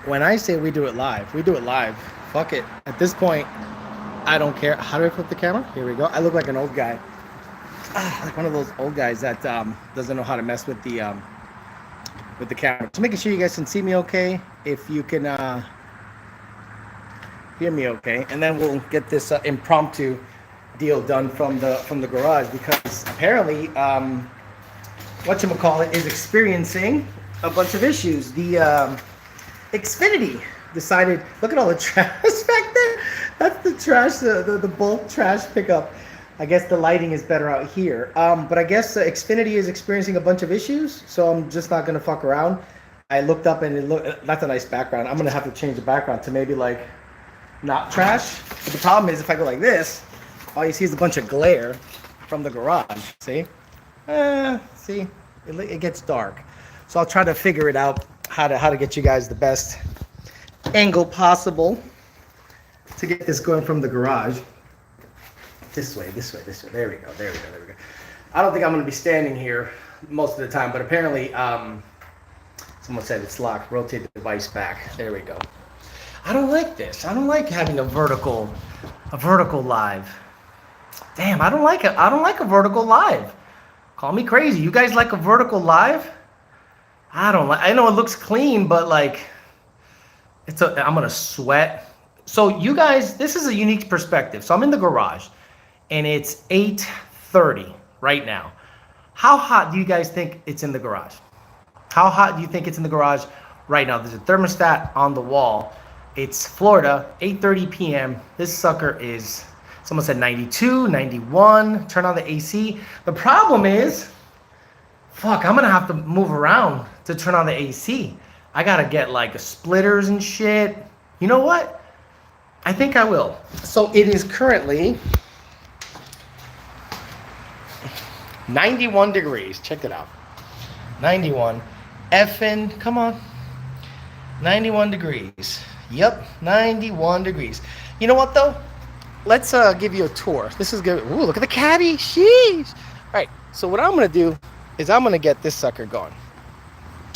when I say we do it live, we do it live. Fuck it. At this point, I don't care. How do I flip the camera? Here we go. I look like an old guy. Like one of those old guys that doesn't know how to mess with the camera. Just making sure you guys can see me okay. If you can hear me okay, and then we'll get this impromptu deal done from the garage because apparently whatchamacallit is experiencing a bunch of issues. The Xfinity decided, look at all the trash back there. That's the trash, the bulk trash pickup. I guess the lighting is better out here. But I guess Xfinity is experiencing a bunch of issues, so I'm just not gonna fuck around. I looked up and that's a nice background. I'm gonna have to change the background to maybe like not trash. But the problem is if I go like this, all you see is a bunch of glare from the garage. See? See? It gets dark. So I'll try to figure it out how to get you guys the best angle possible to get this going from the garage. This way. There we go. I don't think I'm going to be standing here most of the time, but apparently someone said it's locked. Rotate the device back. There we go. I don't like this. I don't like having a vertical live. Damn, I don't like it. I don't like a vertical live. Call me crazy. You guys like a vertical live? I don't like. I know it looks clean, but like, I'm gonna sweat. So you guys, this is a unique perspective. So I'm in the garage, and it's 8:30 right now. How hot do you guys think it's in the garage? How hot do you think it's in the garage right now? There's a thermostat on the wall. It's Florida, 8:30 p.m. This sucker is, someone said 92, 91. Turn on the AC. The problem is, fuck, I'm gonna have to move around to turn on the AC. I gotta get like splitters and shit. You know what? I think I will. So it is currently 91 degrees. Check it out. 91. Effing, come on. 91 degrees. Yep, 91 degrees. You know what though? Let's give you a tour. This is good. Ooh, look at the caddy. Sheesh. All right, so what I'm gonna do is I'm gonna get this sucker going.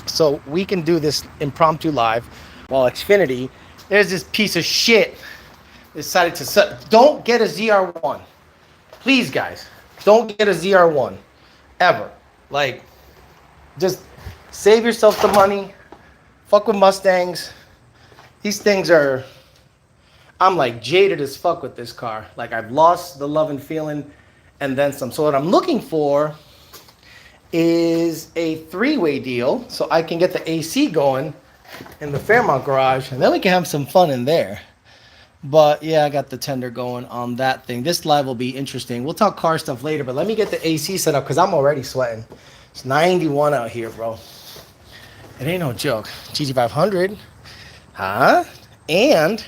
So we can do this impromptu live while Xfinity, there's this piece of shit decided to, don't get a ZR1. Please guys, don't get a ZR1, ever. Like, just save yourself the money, fuck with Mustangs. These things are, I'm like jaded as fuck with this car. Like I've lost the love and feeling and then some. So what I'm looking for is a three-way deal so I can get the AC going in the Fairmont garage and then we can have some fun in there. But yeah, I got the tender going on that thing. This live will be interesting. We'll talk car stuff later, but let me get the AC set up because I'm already sweating. It's 91 out here, bro. It ain't no joke. GT500. Huh? And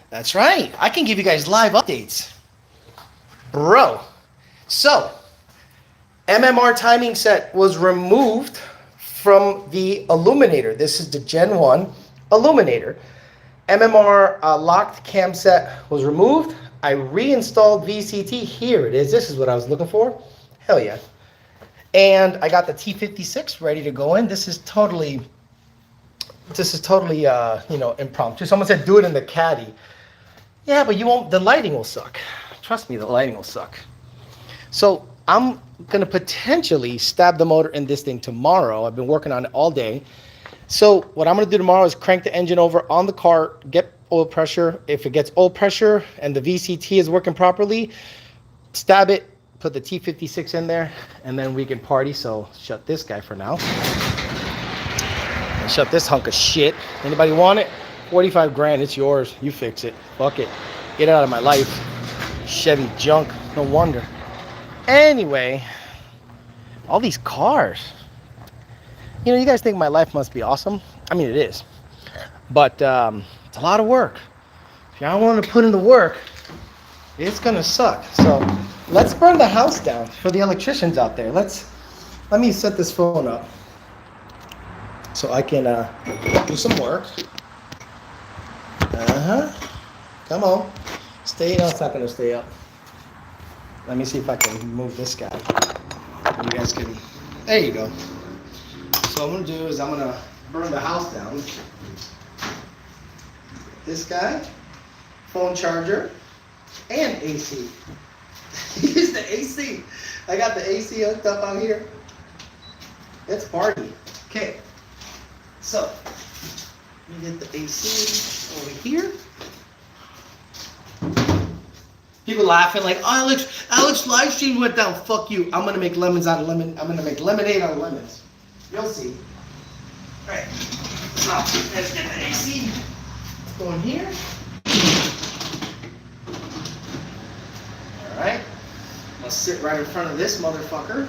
that's right. I can give you guys live updates. Bro. So, MMR timing set was removed from the illuminator. This is the Gen 1 illuminator. MMR locked cam set was removed. I reinstalled VCT. Here it is. This is what I was looking for. Hell yeah. And I got the T56 ready to go in. This is totally impromptu. Someone said do it in the caddy. Yeah, but you won't, the lighting will suck. Trust me, the lighting will suck. So I'm gonna potentially stab the motor in this thing tomorrow. I've been working on it all day. So what I'm gonna do tomorrow is crank the engine over on the car, get oil pressure. If it gets oil pressure and the VCT is working properly, stab it, put the T56 in there, and then we can party. So shut this guy for now. And shut this hunk of shit. Anybody want it? 45 grand, it's yours. You fix it. Fuck it. Get it out of my life. Chevy junk, no wonder. Anyway, all these cars. You know, you guys think my life must be awesome. I mean, it is. But it's a lot of work. If y'all want to put in the work, it's gonna suck. So let's burn the house down for the electricians out there. Let me set this phone up so I can do some work. Come on. Stay. No, it's not gonna stay up. Let me see if I can move this guy. You guys can. There you go. So what I'm gonna do is I'm gonna burn the house down. This guy, phone charger, and AC. Here's the AC. I got the AC hooked up out here. Let's party. Okay, so let me get the AC over here. People laughing like, oh, Alex live stream went down. Fuck you. I'm gonna make lemons out of lemon. I'm gonna make lemonade out of lemons. You'll see. All right. So let's get the AC going here. All right. I'm gonna sit right in front of this motherfucker.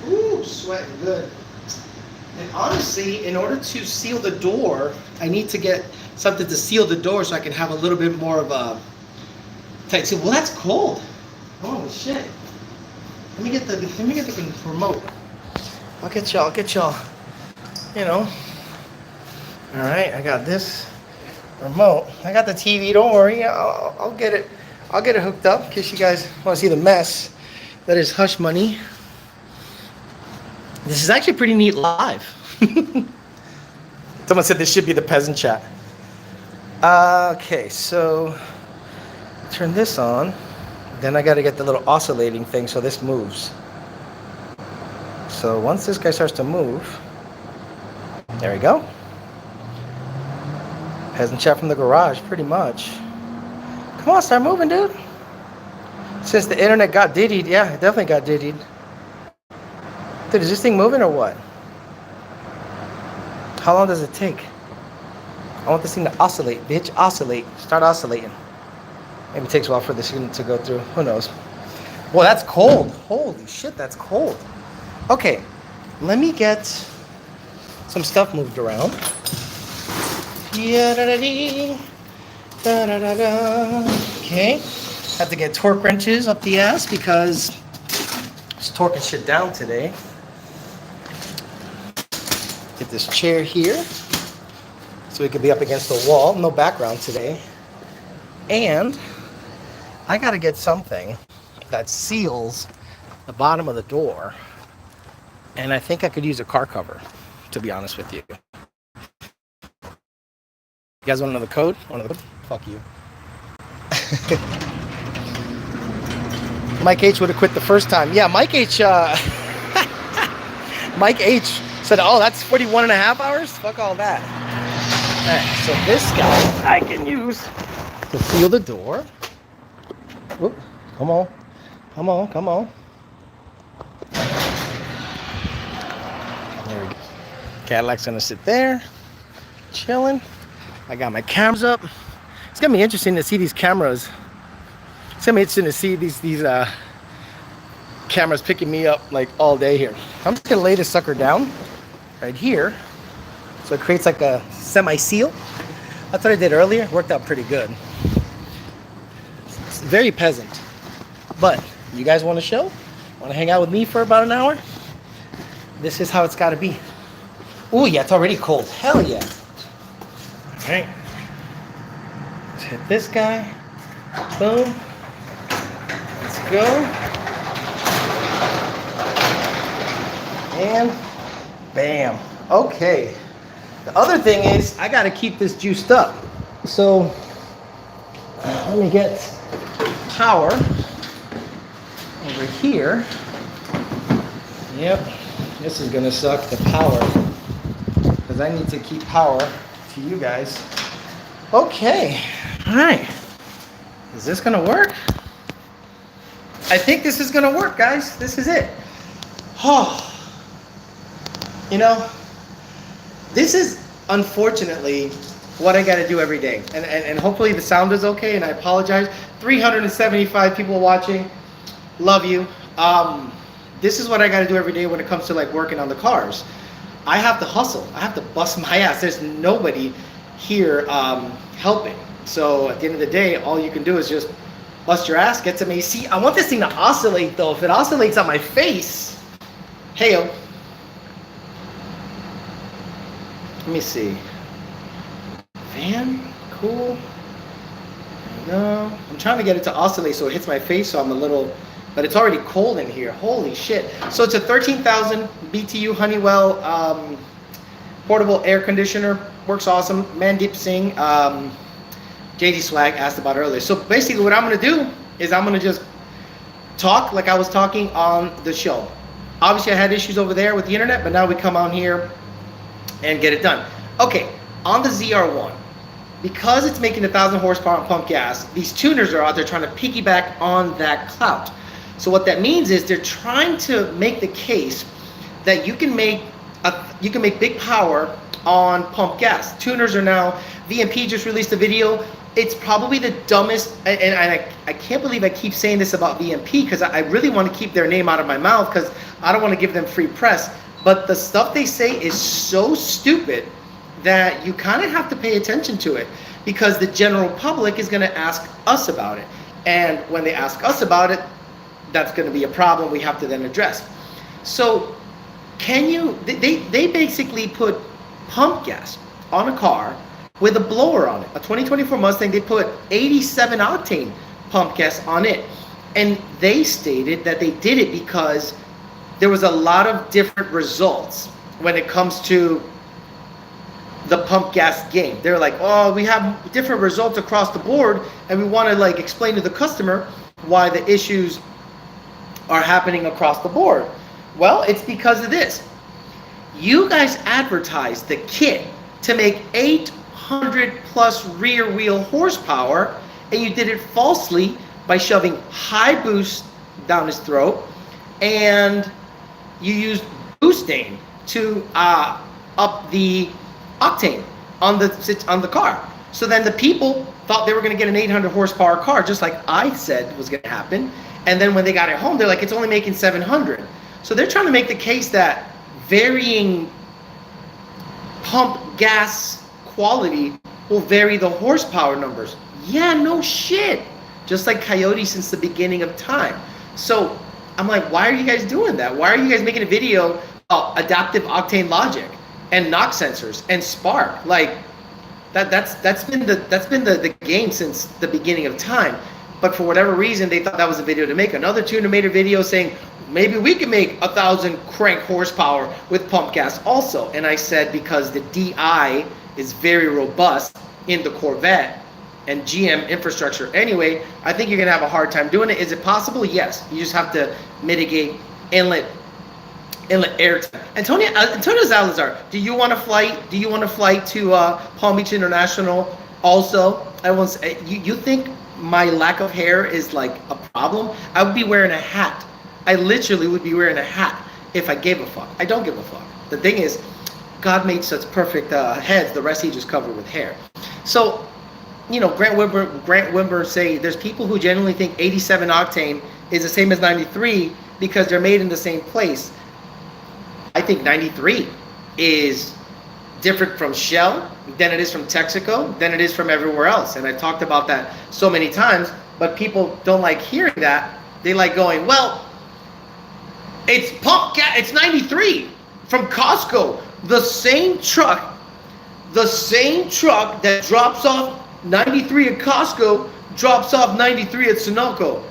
Ooh, sweating good. And honestly, in order to seal the door, I need to get something to seal the door so I can have a little bit more of a tight seal. Well, that's cold. Holy shit. Let me get the remote. I'll get y'all. You know. All right, I got this remote. I got the TV. Don't worry. I'll get it. I'll get it hooked up in case you guys want to see the mess that is Hush Money. This is actually pretty neat live. Someone said this should be the peasant chat. Okay, so turn this on. Then I got to get the little oscillating thing so this moves. So once this guy starts to move, there we go. Peasant chat from the garage, pretty much. Come on, start moving, dude. Since the internet got diddied, yeah, it definitely got diddied. Dude, is this thing moving or what? How long does it take? I want this thing to oscillate, bitch. Oscillate. Start oscillating. Maybe it takes a while for this thing to go through. Who knows? Well, that's cold. Holy shit, that's cold. Okay, let me get some stuff moved around. Okay. Have to get torque wrenches up the ass because it's torquing shit down today. Get this chair here so it could be up against the wall. No background today. And I got to get something that seals the bottom of the door. And I think I could use a car cover, to be honest with you. You guys want to know the code? Fuck you. Mike H would have quit the first time. Yeah, Mike H Mike H said, oh, that's 41 and a half hours? Fuck all that. All right, so this guy I can use to seal the door. Whoop, come on. There we go. Cadillac's gonna sit there, chilling. I got my cameras up. It's gonna be interesting to see these cameras. It's gonna be interesting to see these cameras picking me up like all day here. I'm just gonna lay this sucker down right here, so it creates like a semi-seal. That's what I did earlier. Worked out pretty good. It's very peasant. But you guys want to show? Want to hang out with me for about an hour? This is how it's got to be. Oh yeah, it's already cold. Hell yeah. All right. Let's hit this guy. Boom. Let's go. And bam. Okay. The other thing is I got to keep this juiced up. So let me get power over here. Yep. This is going to suck, the power, because I need to keep power to you guys. Okay. All right. Is this going to work? I think this is going to work, guys. This is it. Oh. You know, this is unfortunately what I got to do every day. And hopefully the sound is okay, and I apologize. 375 people watching. Love you. This is what I got to do every day when it comes to like working on the cars. I have to hustle. I have to bust my ass. There's nobody here helping. So at the end of the day, all you can do is just bust your ass, get some AC. I want this thing to oscillate though. If it oscillates on my face, hey-o. Let me see. Fan, cool. There we go. I'm trying to get it to oscillate so it hits my face, so I'm a little but it's already cold in here. Holy shit. So it's a 13,000 BTU Honeywell portable air conditioner. Works awesome. Mandeep Singh, JD Swag asked about earlier. So basically what I'm going to do is I'm going to just talk like I was talking on the show. Obviously I had issues over there with the internet, but now we come on here and get it done. Okay, on the ZR1, because it's making 1,000 horsepower on pump gas, these tuners are out there trying to piggyback on that clout. So what that means is they're trying to make the case that you can make big power on pump gas. Tuners are now, VMP just released a video. It's probably the dumbest, and I can't believe I keep saying this about VMP because I really want to keep their name out of my mouth because I don't want to give them free press. But the stuff they say is so stupid that you kind of have to pay attention to it because the general public is going to ask us about it. And when they ask us about it, that's going to be a problem we have to then address. So can you, they basically put pump gas on a car with a blower on it. A 2024 Mustang, they put 87 octane pump gas on it. And they stated that they did it because there was a lot of different results when it comes to the pump gas game. They're like, oh, we have different results across the board and we want to like explain to the customer why the issues are happening across the board. Well, it's because of this. You guys advertised the kit to make 800 plus rear wheel horsepower, and you did it falsely by shoving high boost down his throat, and you used boosting to up the octane on the car. So then the people thought they were going to get an 800 horsepower car, just like I said was going to happen. And then when they got it home, they're like, it's only making 700. So they're trying to make the case that varying pump gas quality will vary the horsepower numbers. Yeah, no shit. Just like Coyote since the beginning of time. So I'm like, why are you guys doing that? Why are you guys making a video about adaptive octane logic and knock sensors and spark? Like that's been the game since the beginning of time. But for whatever reason, they thought that was a video to make. Another tuner made a video saying, maybe we can make 1,000 crank horsepower with pump gas also. And I said, because the DI is very robust in the Corvette and GM infrastructure anyway, I think you're gonna have a hard time doing it. Is it possible? Yes. You just have to mitigate inlet air time. Antonio Zalazar, do you want to fly to Palm Beach International also? You think my lack of hair is like a problem? I would be wearing a hat. I literally would be wearing a hat if I gave a fuck. I don't give a fuck. The thing is, God made such perfect heads, the rest he just covered with hair. So, you know, Grant Wimber say there's people who genuinely think 87 octane is the same as 93 because they're made in the same place. I think 93 is different from Shell than it is from Texaco, than it is from everywhere else. And I talked about that so many times, but people don't like hearing that. They like going, well, it's pump gas, it's 93 from Costco. The same truck that drops off 93 at Costco drops off 93 at Sunoco.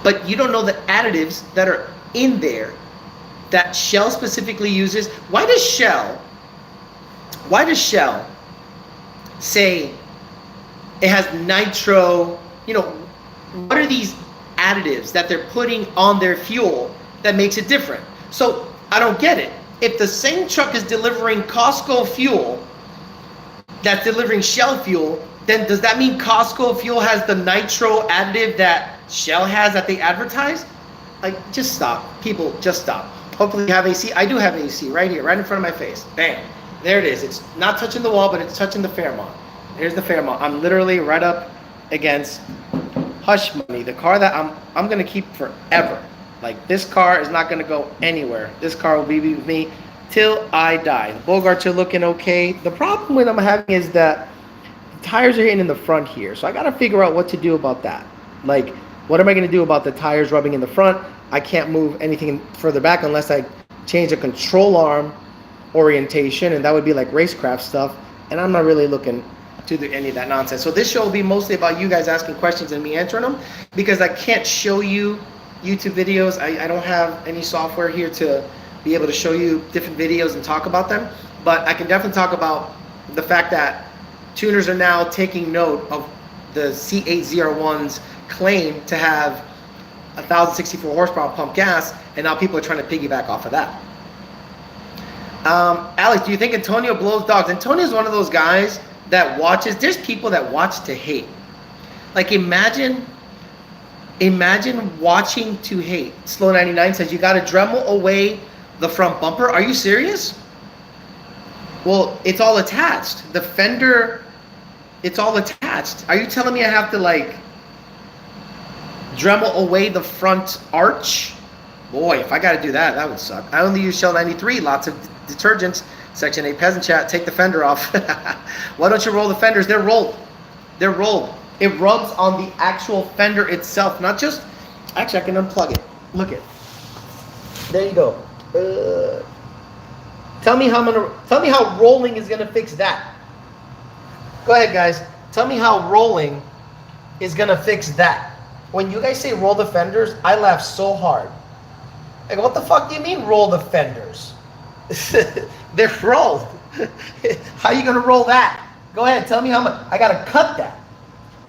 But you don't know the additives that are in there that Shell specifically uses. Why does Shell say it has nitro? You know, what are these additives that they're putting on their fuel that makes it different? So I don't get it. If the same truck is delivering Costco fuel that's delivering Shell fuel, then does that mean Costco fuel has the nitro additive that Shell has that they advertise? Like, just stop. People, just stop. Hopefully you have AC. I do have AC right here, right in front of my face. Bam. There it is. It's not touching the wall, but it's touching the Fairmont. Here's the Fairmont. I'm literally right up against Hush Money, the car that I'm gonna keep forever. Like, this car is not gonna go anywhere. This car will be with me till I die. The Bogarts are looking okay. The problem with I'm having is that the tires are hitting in the front here. So I gotta figure out what to do about that. Like, what am I gonna do about the tires rubbing in the front? I can't move anything further back unless I change the control arm orientation, and that would be like racecraft stuff. And I'm not really looking to do any of that nonsense. So this show will be mostly about you guys asking questions and me answering them, because I can't show you YouTube videos. I don't have any software here to be able to show you different videos and talk about them, but I can definitely talk about the fact that tuners are now taking note of the C8ZR1's claim to have 1,064 horsepower pump gas, and now people are trying to piggyback off of that. Alex, do you think Antonio blows dogs? Antonio is one of those guys that watches. There's people that watch to hate. Like imagine watching to hate. Slow 99 says you got to Dremel away the front bumper. Are you serious? Well, it's all attached. The fender, it's all attached. Are you telling me I have to like Dremel away the front arch? Boy, if I got to do that, that would suck. I only use Shell 93, lots of detergents. Section 8 peasant chat, take the fender off. Why don't you roll the fenders? They're rolled. They're rolled. It rubs on the actual fender itself, not just, actually I can unplug it. Look it. There you go. Tell me how rolling is gonna fix that. Go ahead guys. Tell me how rolling is gonna fix that. When you guys say roll the fenders, I laugh so hard. Like, what the fuck do you mean roll the fenders? They're rolled. How are you gonna roll that? Go ahead, tell me how much. I gotta cut that.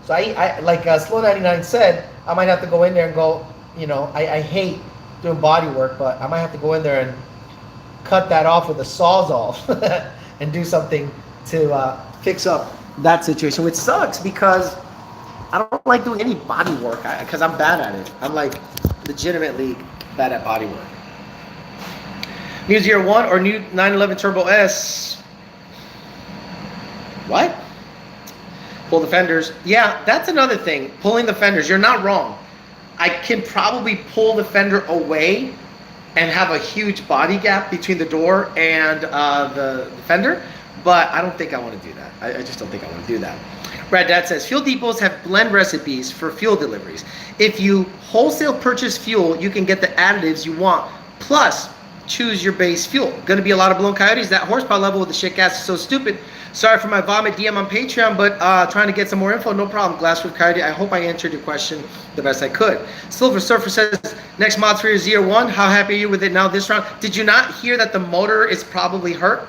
So I like Slow 99 said, I might have to go in there and go, you know, I hate doing body work, but I might have to go in there and cut that off with a Sawzall and do something to fix up that situation, which sucks because I don't like doing any body work because I'm bad at it. I'm like legitimately bad at body work. New 01 or new 911 Turbo S. What? Pull the fenders. Yeah, that's another thing. Pulling the fenders. You're not wrong. I can probably pull the fender away and have a huge body gap between the door and the fender, but I don't think I want to do that. I just don't think I want to do that. Brad Dad says, fuel depots have blend recipes for fuel deliveries. If you wholesale purchase fuel, you can get the additives you want, plus choose your base fuel. Going to be a lot of blown coyotes. That horsepower level with the shit gas is so stupid. Sorry for my vomit DM on Patreon, but trying to get some more info, no problem. Glassroof Coyote, I hope I answered your question the best I could. Silver Surfer says, next mods for your ZR1, how happy are you with it now this round? Did you not hear that the motor is probably hurt?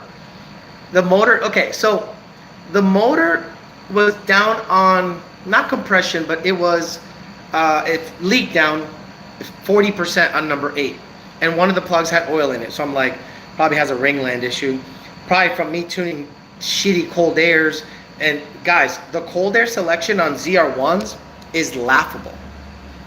The motor, okay, so the motor was down on, not compression, but it was, it leaked down 40% on number 8. And one of the plugs had oil in it, so I'm like, probably has a ringland issue. Probably from me tuning shitty cold airs. And guys, the cold air selection on ZR1s is laughable.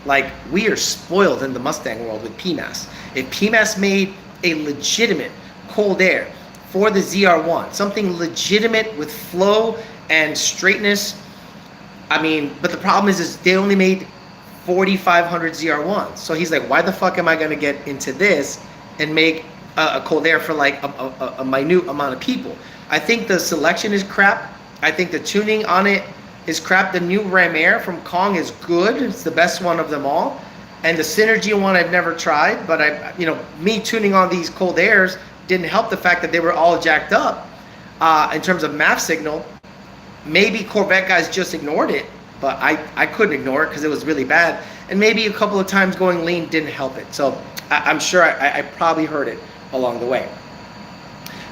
Like, we are spoiled in the Mustang world with PMAS. If PMAS made a legitimate cold air for the ZR1, something legitimate with flow and straightness, I mean, but the problem is they only made 4,500 ZR1s. So he's like, why the fuck am I going to get into this and make a cold air for like a minute amount of people? I think the selection is crap. I think the tuning on it is crap. The new Ram Air from Kong is good. It's the best one of them all. And the Synergy one I've never tried, but me tuning on these cold airs didn't help the fact that they were all jacked up in terms of MAF signal. Maybe Corvette guys just ignored it, but I couldn't ignore it because it was really bad. And maybe a couple of times going lean didn't help it. So I'm sure I probably heard it along the way.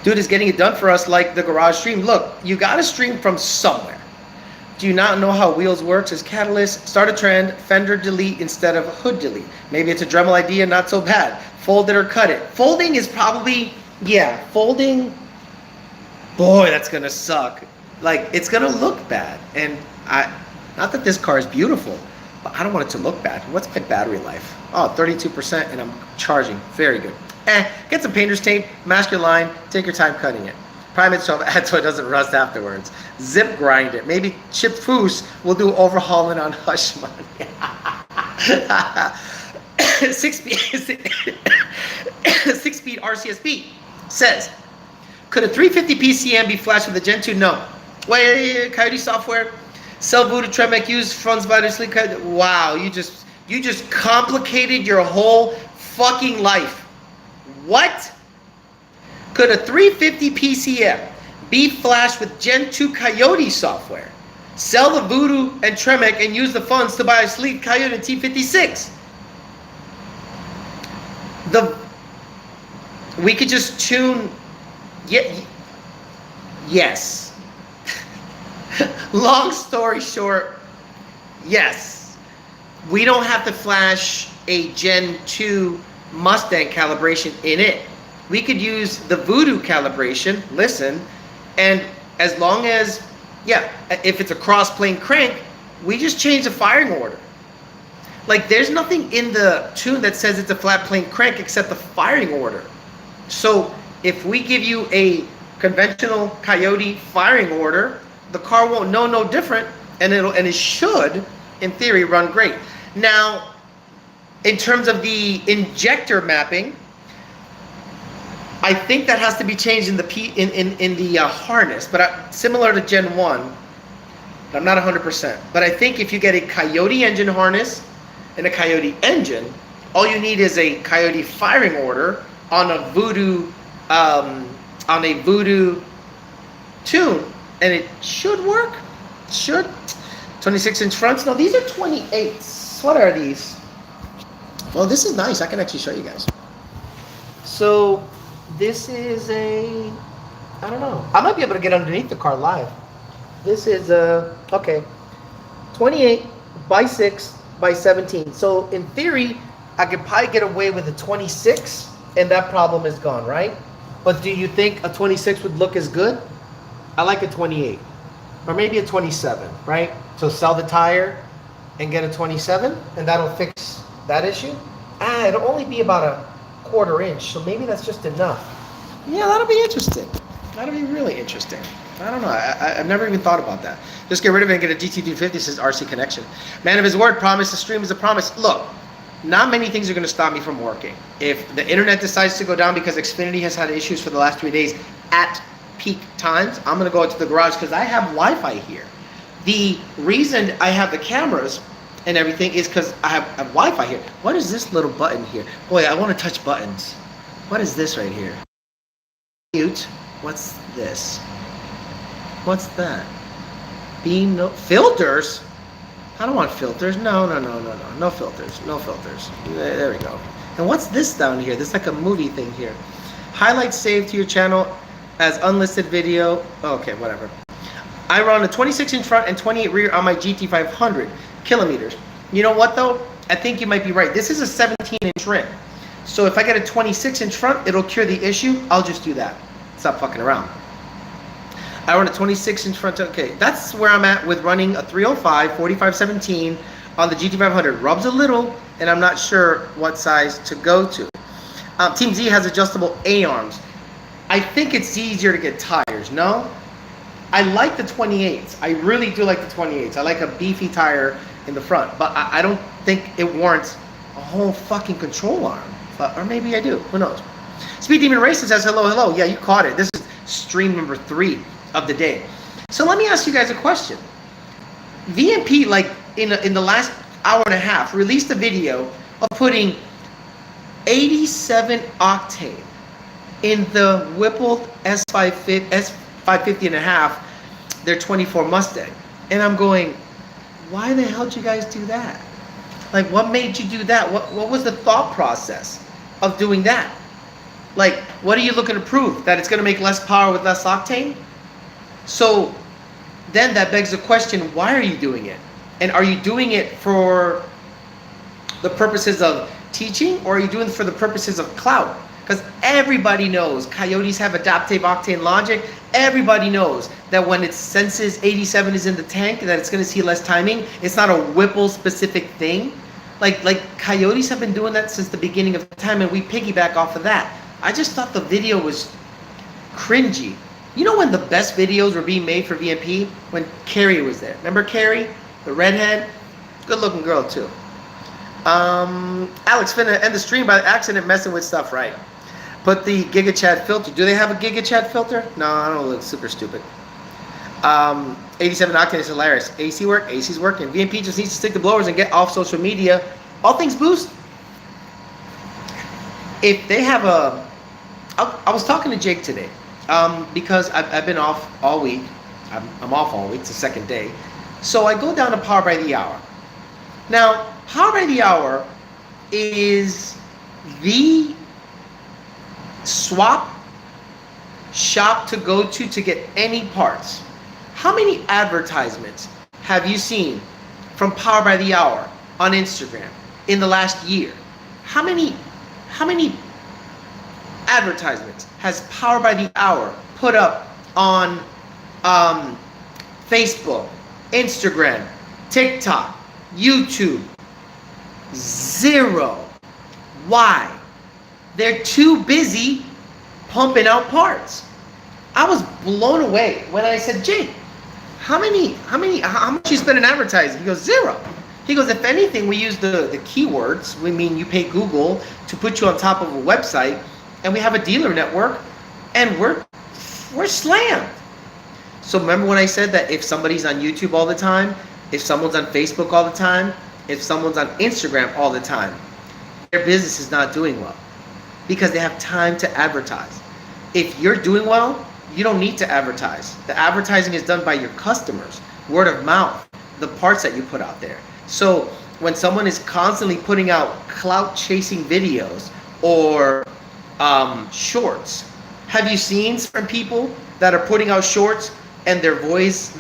Dude is getting it done for us like the garage stream. Look, you got to stream from somewhere. Do you not know how wheels works as catalyst? Start a trend, fender delete instead of hood delete. Maybe it's a Dremel idea, not so bad. Fold it or cut it. Folding is probably, yeah, folding, boy, that's going to suck. Like, it's going to look bad. And not that this car is beautiful, but I don't want it to look bad. What's my battery life? Oh, 32%, and I'm charging. Very good. Get some painter's tape, mask your line, take your time cutting it. Prime it so it doesn't rust afterwards. Zip grind it. Maybe Chip Foose will do overhauling on hush money. 6-speed RCSP says, could a 350 PCM be flashed with a Gen 2? No. Wait, Coyote software. Sell Voodoo Tremec use funds vitality. Wow, you just complicated your whole fucking life. What? Could a 350 PCM Be flashed with Gen 2 Coyote software. Sell the Voodoo and Tremec and use the funds to buy a sleek Coyote and T56. We could just tune. Yes. Long story short, yes. We don't have to flash a Gen 2 Mustang calibration in it. We could use the Voodoo calibration, listen, and as long as, if it's a cross-plane crank, we just change the firing order. Like, there's nothing in the tune that says it's a flat plane crank except the firing order. So if we give you a conventional Coyote firing order, the car won't know no different, and it should, in theory, run great. Now, in terms of the injector mapping, I think that has to be changed in the harness, but similar to Gen 1. I'm not 100%, but I think if you get a Coyote engine harness and a Coyote engine, all you need is a Coyote firing order on a Voodoo tune, and it should work. Should. 26-inch fronts. No, these are 28s. What are these? Well, this is nice. I can actually show you guys. So this is a, I don't know. I might be able to get underneath the car live. This is a, okay, 28 by 6 by 17. So in theory, I could probably get away with a 26, and that problem is gone, right? But do you think a 26 would look as good? I like a 28, or maybe a 27, right? So sell the tire and get a 27, and that'll fix that issue. It'll only be about a quarter inch, so maybe that's just enough. Yeah, that'll be interesting. That'll be really interesting. I don't know. I've never even thought about that. Just get rid of it and get a GT250, says RC Connection. Man of his word, promise the stream is a promise. Look, not many things are going to stop me from working. If the internet decides to go down because Xfinity has had issues for the last 3 days at peak times, I'm going to go into the garage because I have Wi-Fi here. The reason I have the cameras and everything is because I have Wi-Fi here. What is this little button here? Boy, I want to touch buttons. What is this right here? Mute. What's this? What's that? Beam, no filters. I don't want filters. No filters. No filters. There we go. And what's this down here? This is like a movie thing here. Highlights saved to your channel as unlisted video. Okay, whatever. I run a 26-inch front and 28 rear on my GT500 kilometers. You know what though? I think you might be right. This is a 17-inch rim. So if I get a 26-inch front, it'll cure the issue. I'll just do that. Stop fucking around. I run a 26-inch front. Okay, that's where I'm at with running a 305 4517 on the GT500. Rubs a little, and I'm not sure what size to go to. Team Z has adjustable A-arms. I think it's easier to get tires, no? I like the 28s. I really do like the 28s. I like a beefy tire in the front, but I don't think it warrants a whole fucking control arm. Or maybe I do. Who knows? Speed Demon Racer says hello, hello. Yeah, you caught it. This is stream number 3 of the day. So let me ask you guys a question. VMP, like in the last hour and a half, released a video of putting 87 octane in the Whippled S550 and a half, their 24 Mustang. And I'm going, why the hell did you guys do that? Like, what made you do that? What was the thought process of doing that? Like, what are you looking to prove? That it's going to make less power with less octane? So then that begs the question, why are you doing it? And are you doing it for the purposes of teaching, or are you doing it for the purposes of clout? Because everybody knows Coyotes have adaptive octane logic. Everybody knows that when it senses 87 is in the tank, that it's going to see less timing. It's not a Whipple specific thing. Like Coyotes have been doing that since the beginning of time, and we piggyback off of that. I just thought the video was cringy. You know when the best videos were being made for VMP? When Carrie was there. Remember Carrie? The redhead? Good looking girl too. Alex finna end the stream by accident messing with stuff, right? Put the GigaChat filter. Do they have a GigaChat filter? No, I don't look super stupid. 87 octane is hilarious. AC work? AC's working. VMP just needs to stick to blowers and get off social media. All things boost. If they have a... I was talking to Jake today. because I've been off all week. I'm off all week. It's the second day. So I go down to Power by the Hour. Now, Power by the Hour is the swap shop to go to get any parts. How many advertisements have you seen from Power by the Hour on Instagram in the last year? How many advertisements has Power by the Hour put up on Facebook, Instagram, TikTok, YouTube? Zero. Why? They're too busy pumping out parts. I was blown away when I said, Jake, how much you spend in advertising? He goes, zero. He goes, if anything, we use the keywords. We mean you pay Google to put you on top of a website, and we have a dealer network, and we're slammed. So remember when I said that if somebody's on YouTube all the time, if someone's on Facebook all the time, if someone's on Instagram all the time, their business is not doing well because they have time to advertise. If you're doing well, you don't need to advertise. The advertising is done by your customers, word of mouth, the parts that you put out there. So when someone is constantly putting out clout chasing videos or shorts, have you seen some people that are putting out shorts and their voice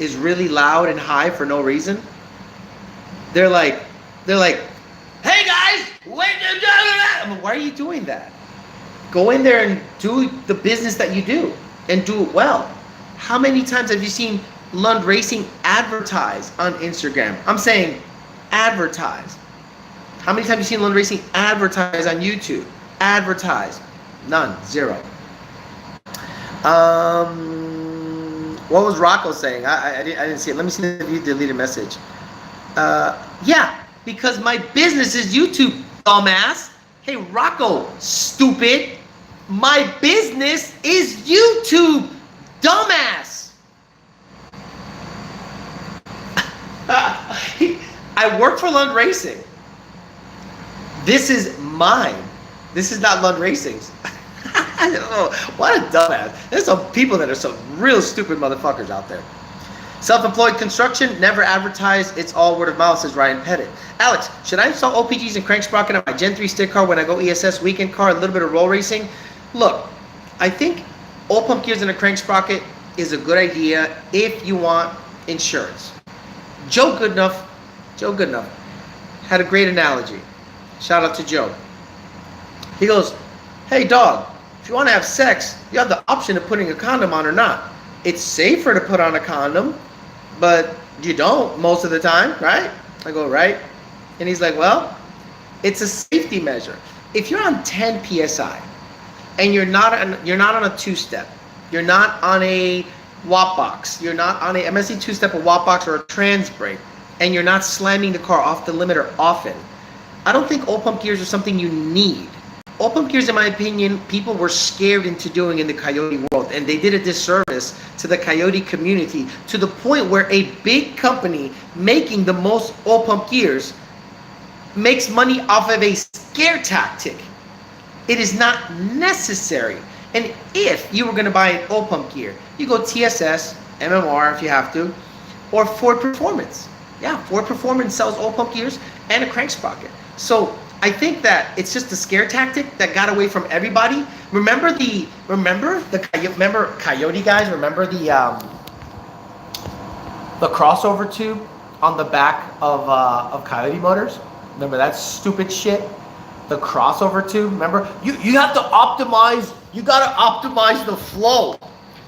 is really loud and high for no reason? They're like, hey guys, wait, I mean, why are you doing that? Go in there and do the business that you do and do it well. How many times have you seen Lund Racing advertise on Instagram? I'm saying advertise. How many times have you seen Lund Racing advertise on YouTube? Advertise. None. Zero. What was Rocco saying? I didn't see it. Let me see if you deleted a message. Yeah, because my business is YouTube, dumbass. Hey, Rocco, stupid. My business is YouTube, dumbass. I work for Lund Racing. This is mine. This is not Lund Racing's. I don't know. What a dumbass. There's some people that are some real stupid motherfuckers out there. Self-employed construction, never advertise. It's all word of mouth, says Ryan Pettit. Alex, should I install OPGs and crank sprocket on my Gen 3 stick car when I go ESS weekend car, a little bit of roll racing? Look, I think oil pump gears and a crank sprocket is a good idea if you want insurance. Joe Goodenough had a great analogy. Shout out to Joe. He goes, hey dog, if you want to have sex, you have the option of putting a condom on or not. It's safer to put on a condom, but you don't most of the time, right? I go, right? And he's like, well, it's a safety measure. If you're on 10 PSI and you're not on a two-step, you're not on a WAP box, you're not on a MSC two-step, a WAP box, or a trans brake, and you're not slamming the car off the limiter often, I don't think oil pump gears are something you need. Oil pump gears, in my opinion, people were scared into doing in the Coyote world, and they did a disservice to the Coyote community to the point where a big company making the most oil pump gears makes money off of a scare tactic. It is not necessary. And if you were going to buy an oil pump gear, you go TSS, MMR if you have to, or Ford Performance. Yeah, Ford Performance sells oil pump gears and a crank sprocket. So I think that it's just a scare tactic that got away from everybody. Remember Coyote guys? Remember the crossover tube on the back of Coyote motors? Remember that stupid shit? The crossover tube. Remember? You have to optimize. You gotta optimize the flow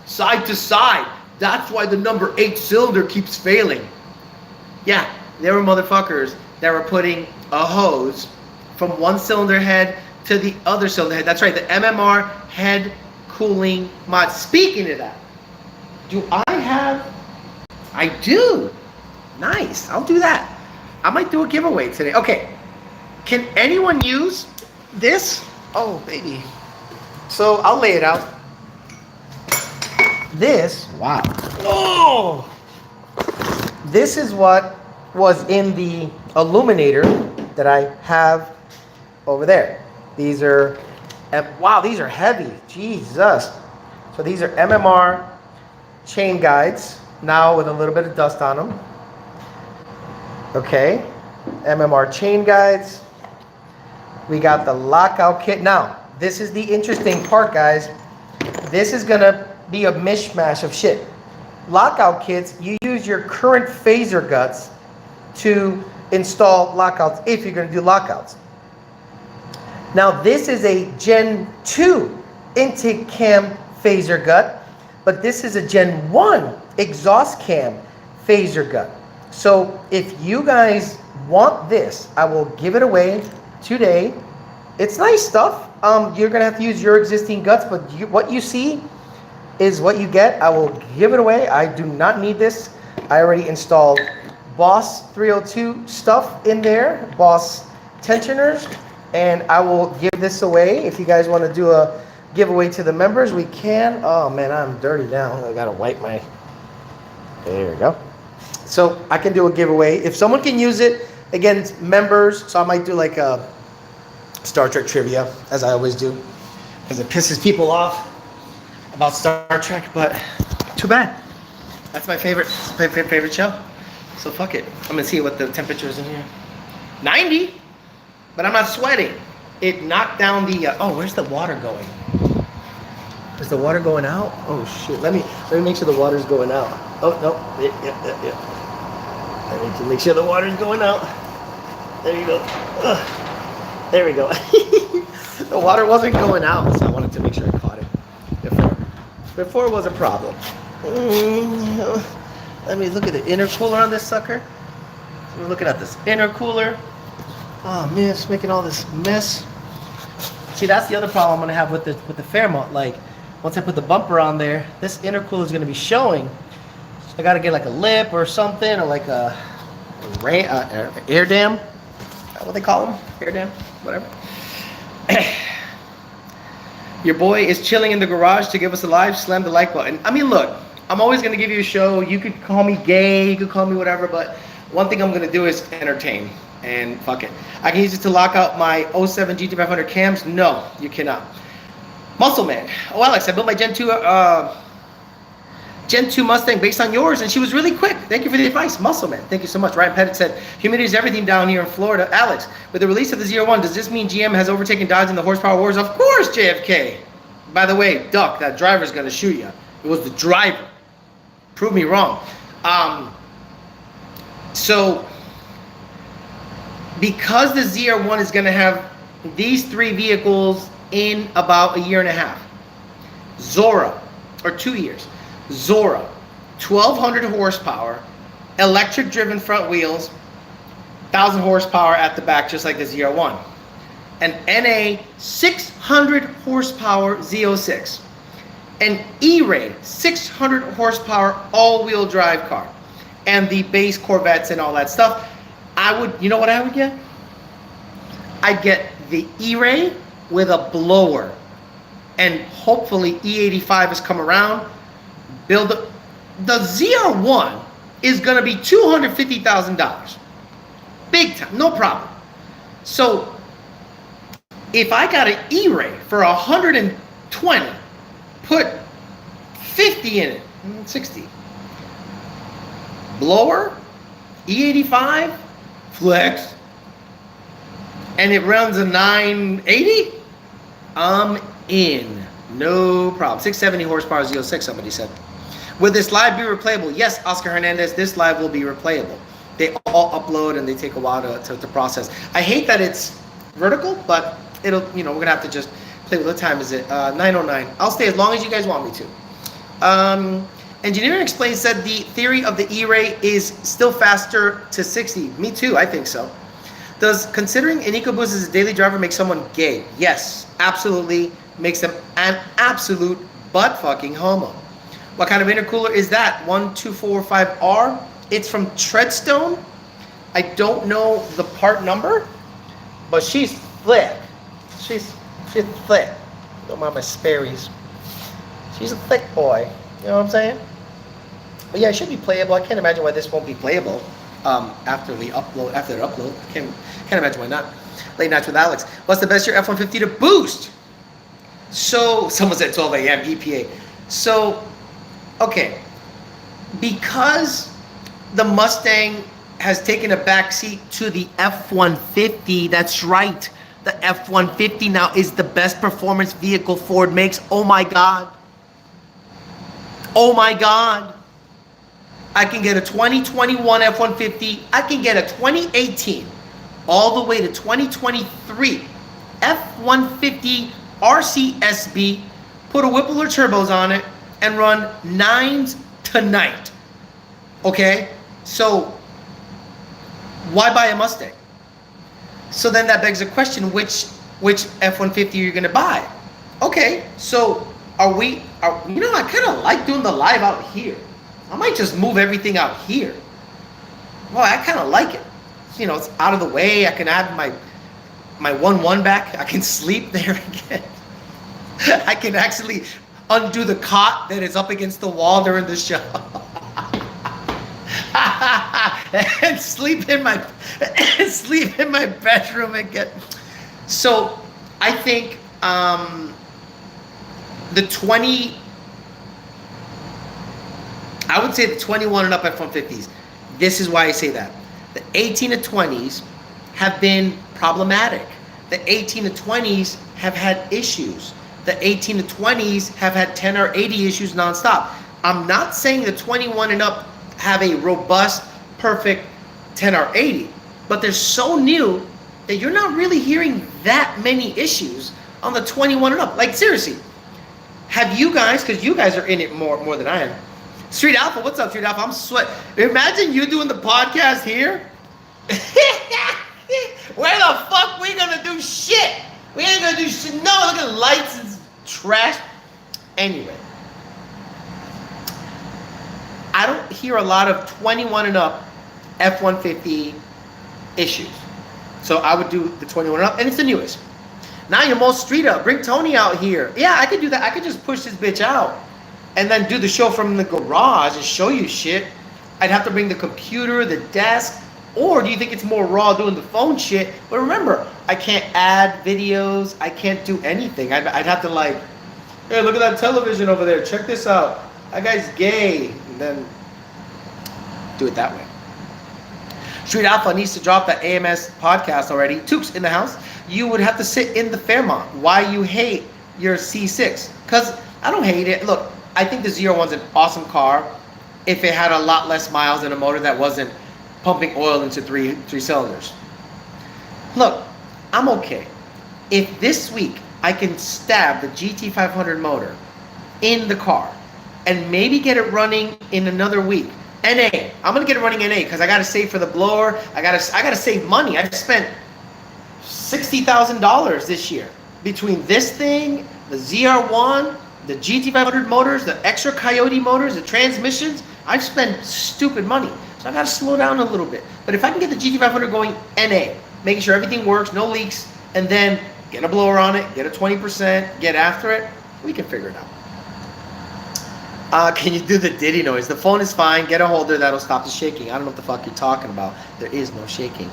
side to side. That's why the number 8 cylinder keeps failing. Yeah, there were motherfuckers that were putting a hose from one cylinder head to the other cylinder head. That's right, the MMR head cooling mod. Speaking of that, I do. Nice, I'll do that. I might do a giveaway today. Okay, can anyone use this? Oh, baby. So I'll lay it out. This, wow. Oh! This is what was in the illuminator that I have over there. These are, wow, these are heavy. Jesus. So these are MMR chain guides, now with a little bit of dust on them. Okay, MMR chain guides. We got the lockout kit. Now, this is the interesting part, guys. This is gonna be a mishmash of shit. Lockout kits, you use your current phaser guts to install lockouts if you're gonna do lockouts. Now, this is a Gen 2 intake cam phaser gut, but this is a Gen 1 exhaust cam phaser gut. So if you guys want this, I will give it away today. It's nice stuff. You're gonna have to use your existing guts, but what you see is what you get. I will give it away. I do not need this. I already installed Boss 302 stuff in there, Boss tensioners, and I will give this away. If you guys want to do a giveaway to the members, we can. Oh man, I'm dirty now. I gotta wipe my. There we go. So I can do a giveaway. If someone can use it against members, so I might do like a Star Trek trivia, as I always do, because it pisses people off about Star Trek, but too bad. That's my favorite show. So fuck it. I'm gonna see what the temperature is in here. 90, but I'm not sweating. It knocked down the. Oh, where's the water going? Is the water going out? Oh shit. Let me make sure the water's going out. Oh no. Yeah. I need to make sure the water's going out. There you go. Ugh. There we go. The water wasn't going out, so I wanted to make sure I caught it before it was a problem. Let me look at the intercooler on this sucker. We're looking at this intercooler. Oh man, it's making all this mess. See, that's the other problem I'm gonna have with the Fairmont. Like, once I put the bumper on there, this intercooler is gonna be showing. So I gotta get like a lip or something, or like a air dam. Is that what they call them? Air dam, whatever. Your boy is chilling in the garage to give us a live. Slam the like button. I mean, look, I'm always gonna give you a show. You could call me gay, you could call me whatever, but one thing I'm gonna do is entertain. And fuck it. I can use it to lock out my 07 GT500 cams. No, you cannot. Muscle Man. Oh, Alex, I built my Gen 2 Mustang based on yours, and she was really quick. Thank you for the advice, Muscle Man. Thank you so much. Ryan Pettit said, humidity is everything down here in Florida. Alex, with the release of the Z01, does this mean GM has overtaken Dodge in the horsepower wars? Of course, JFK. By the way, Duck, that driver's gonna shoot you. It was the driver. Prove me wrong. So, because the ZR1 is gonna have these three vehicles in about a year and a half. Zora, or 2 years. Zora, 1200 horsepower, electric driven front wheels, 1000 horsepower at the back, just like the ZR1. An NA 600 horsepower Z06. An E-Ray 600 horsepower all-wheel drive car. And the base Corvettes and all that stuff. You know what I would get? I'd get the E-Ray with a blower. And hopefully E85 has come around. Build the ZR1 is gonna be $250,000. Big time, no problem. So if I got an E-Ray for 120, put 50 in it, 60. Blower, E85, flex, and it runs a 980, I'm in. No problem. 670 horsepower Z06, somebody said. Will this live be replayable? Yes, Oscar Hernandez, this live will be replayable. They all upload and they take a while to process. I hate that it's vertical, but it'll, we're gonna have to just play with. What time is it? 9:09. I'll stay as long as you guys want me to. Engineering Explained said the theory of the E-Ray is still faster to 60. Me too, I think so. Does considering an EcoBoost as a daily driver make someone gay? Yes, absolutely. Makes them an absolute butt-fucking homo. What kind of intercooler is that? 1245R? It's from Treadstone. I don't know the part number, but she's thick. She's thick. Don't mind my Sperry's. She's a thick boy. You know what I'm saying? But yeah, it should be playable. I can't imagine why this won't be playable after the upload. Can't imagine why not. Late nights with Alex. What's the best year F-150 to boost? So someone said 12 a.m. EPA. So, okay, because the Mustang has taken a backseat to the F-150, that's right. The F-150 now is the best performance vehicle Ford makes. Oh my God. Oh my God. I can get a 2021 F-150. I can get a 2018 all the way to 2023 F-150 RCSB, put a Whippler turbos on it, and run 9s tonight. Okay? So, why buy a Mustang? So then that begs the question, which F-150 are you going to buy? Okay, so I kind of like doing the live out here. I might just move everything out here. Well, I kind of like it. You know, it's out of the way. I can add my 1-1 back. I can sleep there again. I can actually undo the cot that is up against the wall during the show. And sleep in my bedroom again. So I think I would say the 21 and up F-150s. This is why I say that. The 18 to 20s have been problematic. The 18 to 20s have had issues. The 18 to 20s have had 10 or 80 issues nonstop. I'm not saying the 21 and up have a robust, perfect 10 or 80, but they're so new that you're not really hearing that many issues on the 21 and up. Like, seriously, have you guys, because you guys are in it more than I am. Street Alpha, what's up, Street Alpha? I'm sweat. Imagine you doing the podcast here. Where the fuck we gonna do shit? We ain't gonna do shit. No, look at the lights and trash. Anyway, I don't hear a lot of 21 and up F-150 issues. So I would do the 21 and up, and it's the newest. Now you're most street up. Bring Tony out here. Yeah, I could do that. I could just push this bitch out and then do the show from the garage and show you shit. I'd have to bring the computer, the desk, or do you think it's more raw doing the phone shit? But remember, I can't add videos. I can't do anything. I'd have to like, hey, look at that television over there. Check this out. That guy's gay. And then do it that way. Street Alpha needs to drop that AMS podcast already. Tukes in the house. You would have to sit in the Fairmont. Why you hate your C6? Because I don't hate it. Look, I think the Z01's an awesome car if it had a lot less miles and a motor that wasn't pumping oil into three cylinders. Look, I'm okay. If this week I can stab the GT500 motor in the car and maybe get it running in another week. NA. I'm gonna get it running NA because I gotta save for the blower. I gotta save money. I've spent $60,000 this year between this thing, the ZR1, the GT500 motors, the extra Coyote motors, the transmissions. I've spent stupid money, so I gotta slow down a little bit. But if I can get the GT500 going NA, making sure everything works, no leaks, and then get a blower on it, get a 20%, get after it, we can figure it out. Can you do the Diddy noise? The phone is fine. Get a holder that'll stop the shaking. I don't know what the fuck you're talking about. There is no shaking.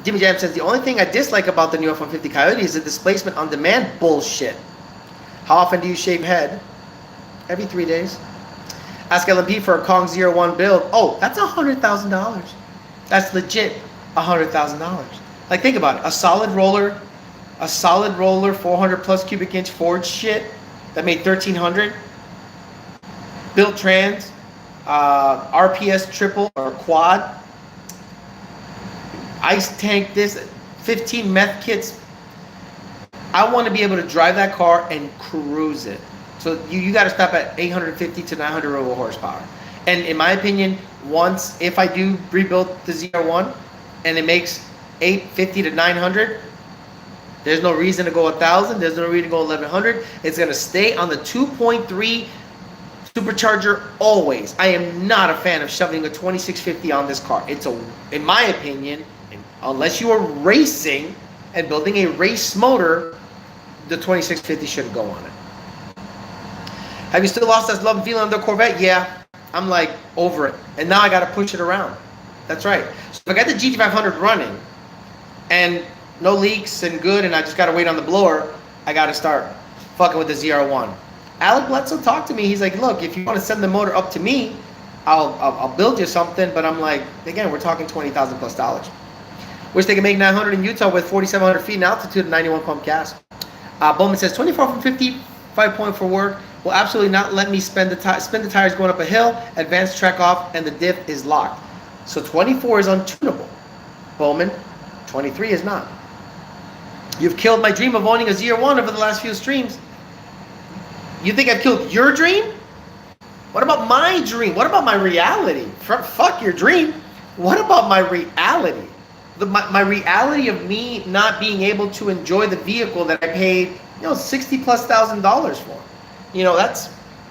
Jimmy Jam says, the only thing I dislike about the new F-150 Coyote is the displacement on demand bullshit. How often do you shave head? Every 3 days. Ask LMP for a Kong 01 build. Oh, that's $100,000. That's legit $100,000. Like, think about it. A solid roller, 400 plus cubic inch Ford shit that made 1,300. Built trans, RPS triple or quad, ice tank this, 15 meth kits. I want to be able to drive that car and cruise it. So you got to stop at 850 to 900 robo horsepower. And in my opinion, if I do rebuild the ZR1 and it makes 850 to 900, there's no reason to go 1,000. There's no reason to go 1,100. It's going to stay on the 2.3 supercharger always. I am not a fan of shoving a 2650 on this car. In my opinion, unless you are racing and building a race motor, the 2650 shouldn't go on it. Have you still lost that love and feeling on the Corvette? Yeah, I'm like over it. And now I got to push it around. That's right. So if I got the GT500 running and no leaks and good, and I just got to wait on the blower, I got to start fucking with the ZR1. Alec Bledsoe talked to me. He's like, look, if you want to send the motor up to me, I'll build you something. But I'm like, again, we're talking $20,000 plus dollars. Wish they could make 900 in Utah with 4,700 feet in altitude and 91 pump gas. Bowman says 24 from 50, 5 point for work. Will absolutely not let me spin the tires going up a hill. Advanced track off and the diff is locked. So 24 is untunable. Bowman, 23 is not. You've killed my dream of owning a ZR1 over the last few streams. You think I've killed your dream? What about my dream? What about my reality? Fuck your dream. What about my reality? My reality of me not being able to enjoy the vehicle that I paid, $60,000+ for.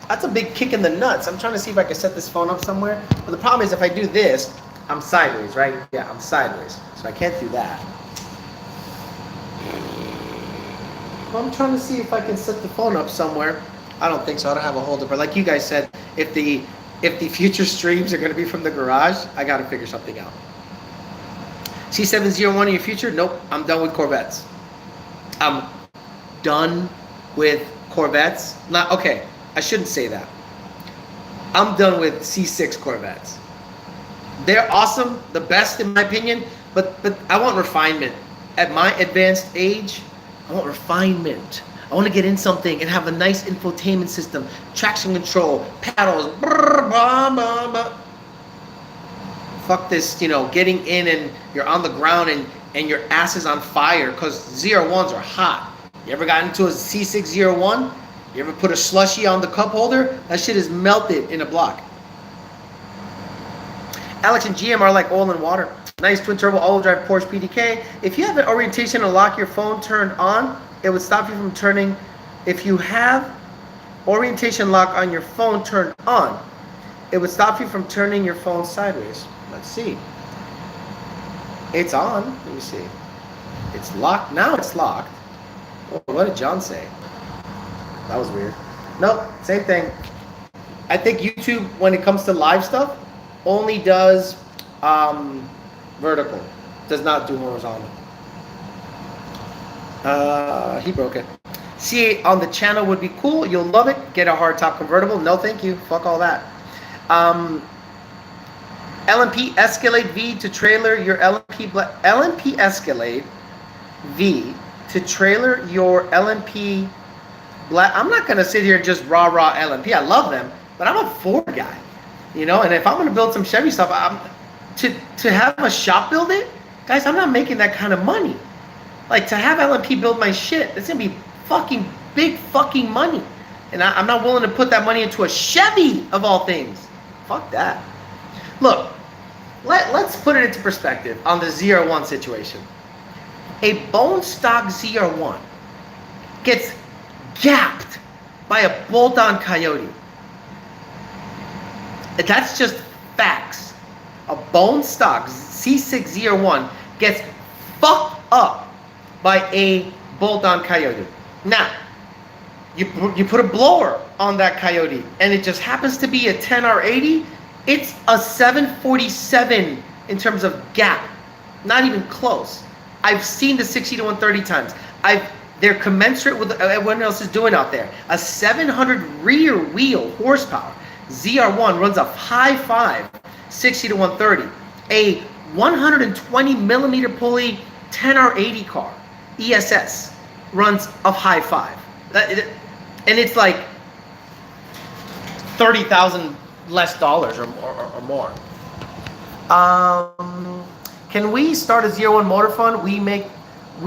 That's a big kick in the nuts. I'm trying to see if I can set this phone up somewhere. But the problem is if I do this, I'm sideways, right? Yeah, I'm sideways. So I can't do that. Well, I'm trying to see if I can set the phone up somewhere. I don't think so. I don't have a holder. But like you guys said, if the future streams are going to be from the garage, I got to figure something out. C701 in your future? Nope. I'm done with Corvettes. I'm done with Corvettes. Okay, I shouldn't say that. I'm done with C6 Corvettes. They're awesome, the best in my opinion, but I want refinement. At my advanced age, I want refinement. I want to get in something and have a nice infotainment system, traction control, paddles, brrr, blah, blah, blah. Fuck this, getting in and you're on the ground and your ass is on fire because ZR1s are hot. You ever got into a C6 ZR1? You ever put a slushie on the cup holder? That shit is melted in a block. Alex and GM are like oil and water. Nice twin turbo all-wheel drive Porsche PDK. If you have an orientation to lock your phone turned on, it would stop you from turning. If you have orientation lock on your phone turned on, it would stop you from turning your phone sideways. Let's see. It's on. Let me see. It's locked. Now it's locked. Oh, what did John say? That was weird. Nope, same thing. I think YouTube, when it comes to live stuff, only does vertical. Does not do horizontal. He broke it. C8 on the channel would be cool. You'll love it. Get a hardtop convertible. No, thank you. Fuck all that. LMP Escalade V to trailer your LMP Escalade V to trailer your LMP black. I'm not gonna sit here and just raw LMP. I love them, but I'm a Ford guy, And if I'm gonna build some Chevy stuff, to have a shop build it, guys. I'm not making that kind of money. Like to have LMP build my shit, it's gonna be fucking big fucking money, and I'm not willing to put that money into a Chevy of all things. Fuck that. Look, let's put it into perspective on the ZR1 situation. A bone stock ZR1 gets gapped by a bolt-on Coyote. That's just facts. A bone stock C6 ZR1 gets fucked up by a bolt-on Coyote. Now, you put a blower on that Coyote, and it just happens to be a 10R80. It's a 747 in terms of gap, not even close. I've seen the 60 to 130 times. They're commensurate with everyone else is doing out there. A 700 rear wheel horsepower ZR1 runs a high 5, 60 to 130. A 120 millimeter pulley 10R80 car, ESS, runs a high 5. And it's like $30,000 less dollars or more. Can we start a ZR1 motor fund? We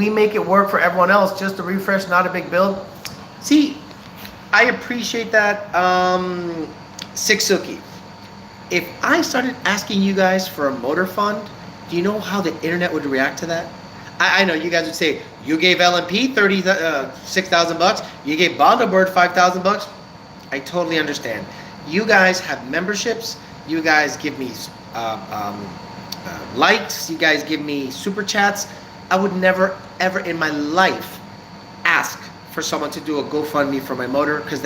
make it work for everyone else. Just a refresh, not a big build. See, I appreciate that, Siksuki. If I started asking you guys for a motor fund, do you know how the internet would react to that? I know you guys would say, you gave LMP $6,000, you gave Bondobird $5,000. I totally understand. You guys have memberships. You guys give me likes. You guys give me super chats. I would never, ever in my life ask for someone to do a GoFundMe for my motor, because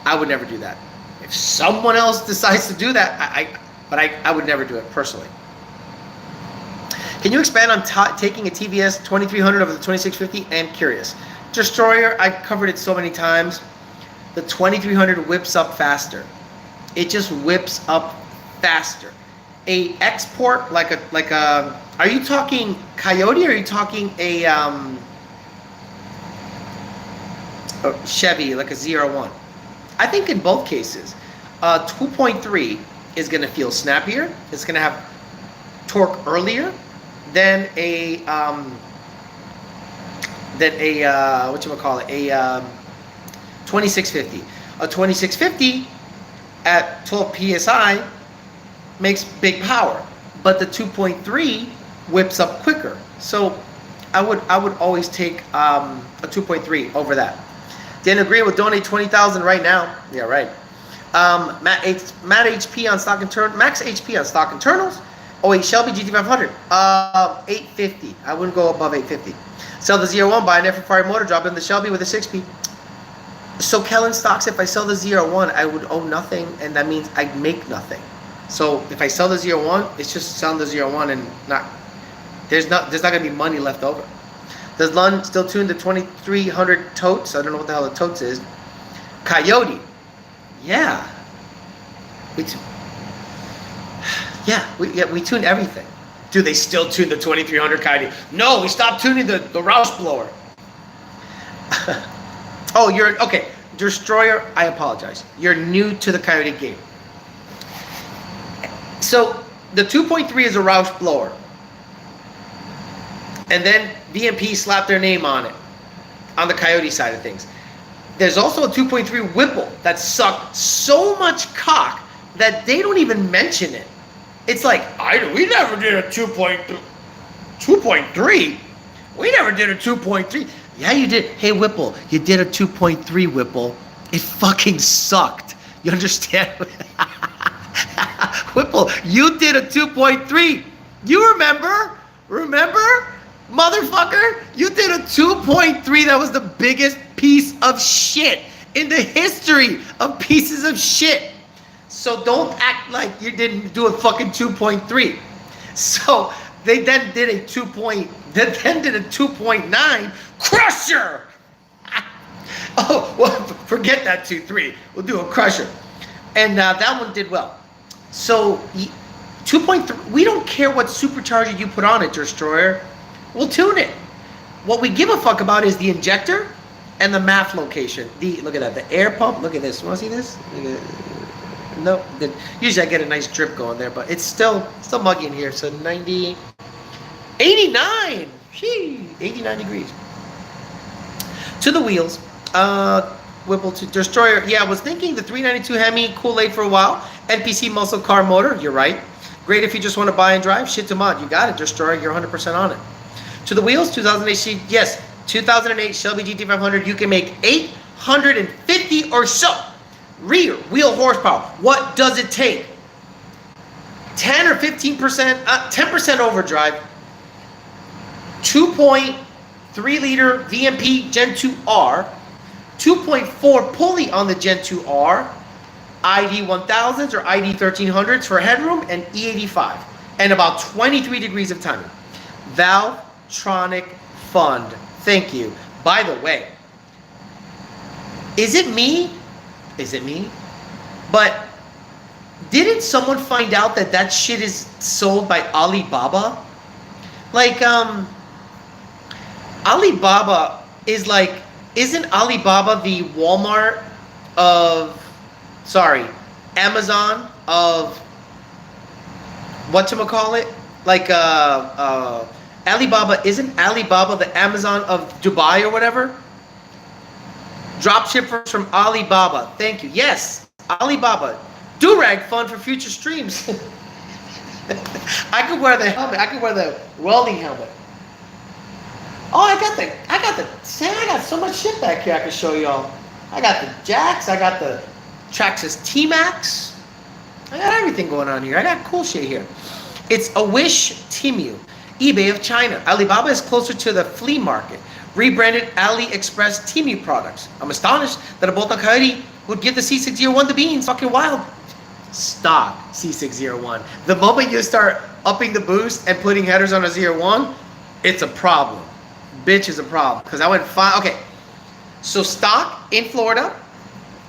I would never do that. If someone else decides to do that, I would never do it personally. Can you expand on taking a TVS 2300 over the 2650? I'm curious. Destroyer, I've covered it so many times. The 2300 whips up faster. It just whips up faster. A export like a. Are you talking Coyote or are you talking a Chevy like a ZR1? I think in both cases, 2.3 is going to feel snappier. It's going to have torque earlier than a whatchamacallit, a 2650. A 2650 at 12 psi makes big power, but the 2.3 whips up quicker. So I would always take a 2.3 over that. Didn't agree with donate 20,000 right now. Yeah, right. Matt HP on stock internal, max HP on stock internals. Oh wait, Shelby GT500. 850. I wouldn't go above 850. Sell the ZR1, buy an F-Fire motor, drop in the Shelby with a 6P. So Kellen stocks, if I sell the ZR1, I would owe nothing, and that means I'd make nothing. So if I sell the ZR1, it's just selling the ZR1 and there's not gonna be money left over. Does Lund still tune the 2300 totes? I don't know what the hell the totes is. Coyote. Yeah. We tune everything. Do they still tune the 2300 Coyote? No, we stopped tuning the Roush blower. Oh, you're okay. Destroyer, I apologize. You're new to the Coyote game. So the 2.3 is a Roush blower. And then VMP slapped their name on it, on the Coyote side of things. There's also a 2.3 Whipple that sucked so much cock that they don't even mention it. It's like, we never did a 2.3. We never did a 2.3. Yeah, you did. Hey, Whipple, you did a 2.3, Whipple. It fucking sucked. You understand? Whipple, you did a 2.3. You remember? Remember? Motherfucker, you did a 2.3 that was the biggest piece of shit in the history of pieces of shit. So don't act like you didn't do a fucking 2.3. So they then did a 2.9 crusher. Oh, well, forget that 2.3. We'll do a crusher. And that one did well. So 2.3, we don't care what supercharger you put on it, Destroyer. We'll tune it. What we give a fuck about is the injector and the MAF location. Look at that, the air pump. Look at this. You want to see this? No. Usually I get a nice drip going there, but it's still muggy in here. So 90, 89. 89 degrees. To the wheels. Whipple to Destroyer. Yeah, I was thinking the 392 Hemi, Kool-Aid for a while. NPC muscle car motor. You're right. Great if you just want to buy and drive. Shit to mod. You got it, Destroyer. You're 100% on it. To the wheels, 2008, yes, 2008 Shelby GT500, you can make 850 or so rear wheel horsepower. What does it take? 10 or 15%, 10% overdrive, 2.3 liter VMP Gen 2R, 2.4 pulley on the Gen 2R, ID 1000s or ID 1300s for headroom, and E85, and about 23 degrees of timing. Valvetronic Fund. Thank you. By the way, is it me? But didn't someone find out that shit is sold by Alibaba? Like, Alibaba is like, isn't Alibaba the Walmart of, Amazon of, whatchamacallit? Like, Alibaba, isn't Alibaba the Amazon of Dubai or whatever? Dropshippers from Alibaba. Thank you. Yes, Alibaba. Durag fund for future streams. I could wear the helmet. I could wear the welding helmet. Oh, I got so much shit back here I can show y'all. I got the jacks. I got the Traxxas T-Max. I got everything going on here. I got cool shit here. It's a Wish Temu. eBay of China. Alibaba is closer to the flea market. Rebranded AliExpress Temu products. I'm astonished that a bolt-on Coyote would give the C601 the beans. Fucking wild. Stock C601. The moment you start upping the boost and putting headers on a 01, it's a problem. Bitch is a problem. Because I went 5. Okay. So stock in Florida,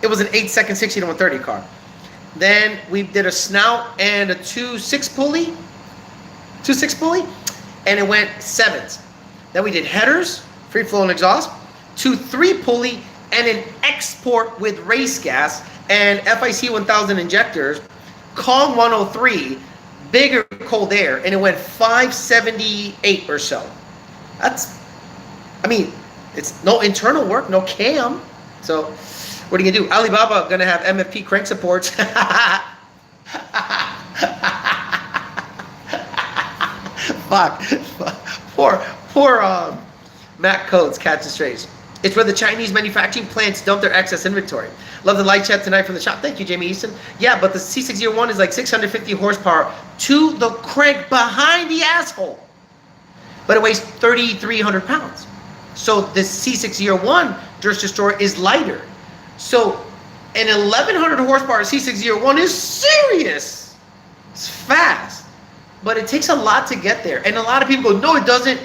It was an 8-second 60 to 130 car. Then we did a snout and a 2.6 pulley, and it went 7s. Then we did headers, free flow and exhaust, 2.3 pulley, and an export with race gas and FIC 1000 injectors, Kong 103, bigger cold air, and it went 578 or so. That's, I mean, it's no internal work, no cam. So what are you gonna do? Alibaba gonna have MFP crank supports. Fuck. Poor Matt Coates catches strays. It's where the Chinese manufacturing plants dump their excess inventory. Love the light chat tonight from the shop. Thank you, Jamie Easton. Yeah, but the C601 is like 650 horsepower to the crank behind the asshole. But it weighs 3,300 pounds. So the C601 Durst Destroyer is lighter. So an 1,100 horsepower C601 is serious. It's fast. But it takes a lot to get there. And a lot of people go, no, it doesn't.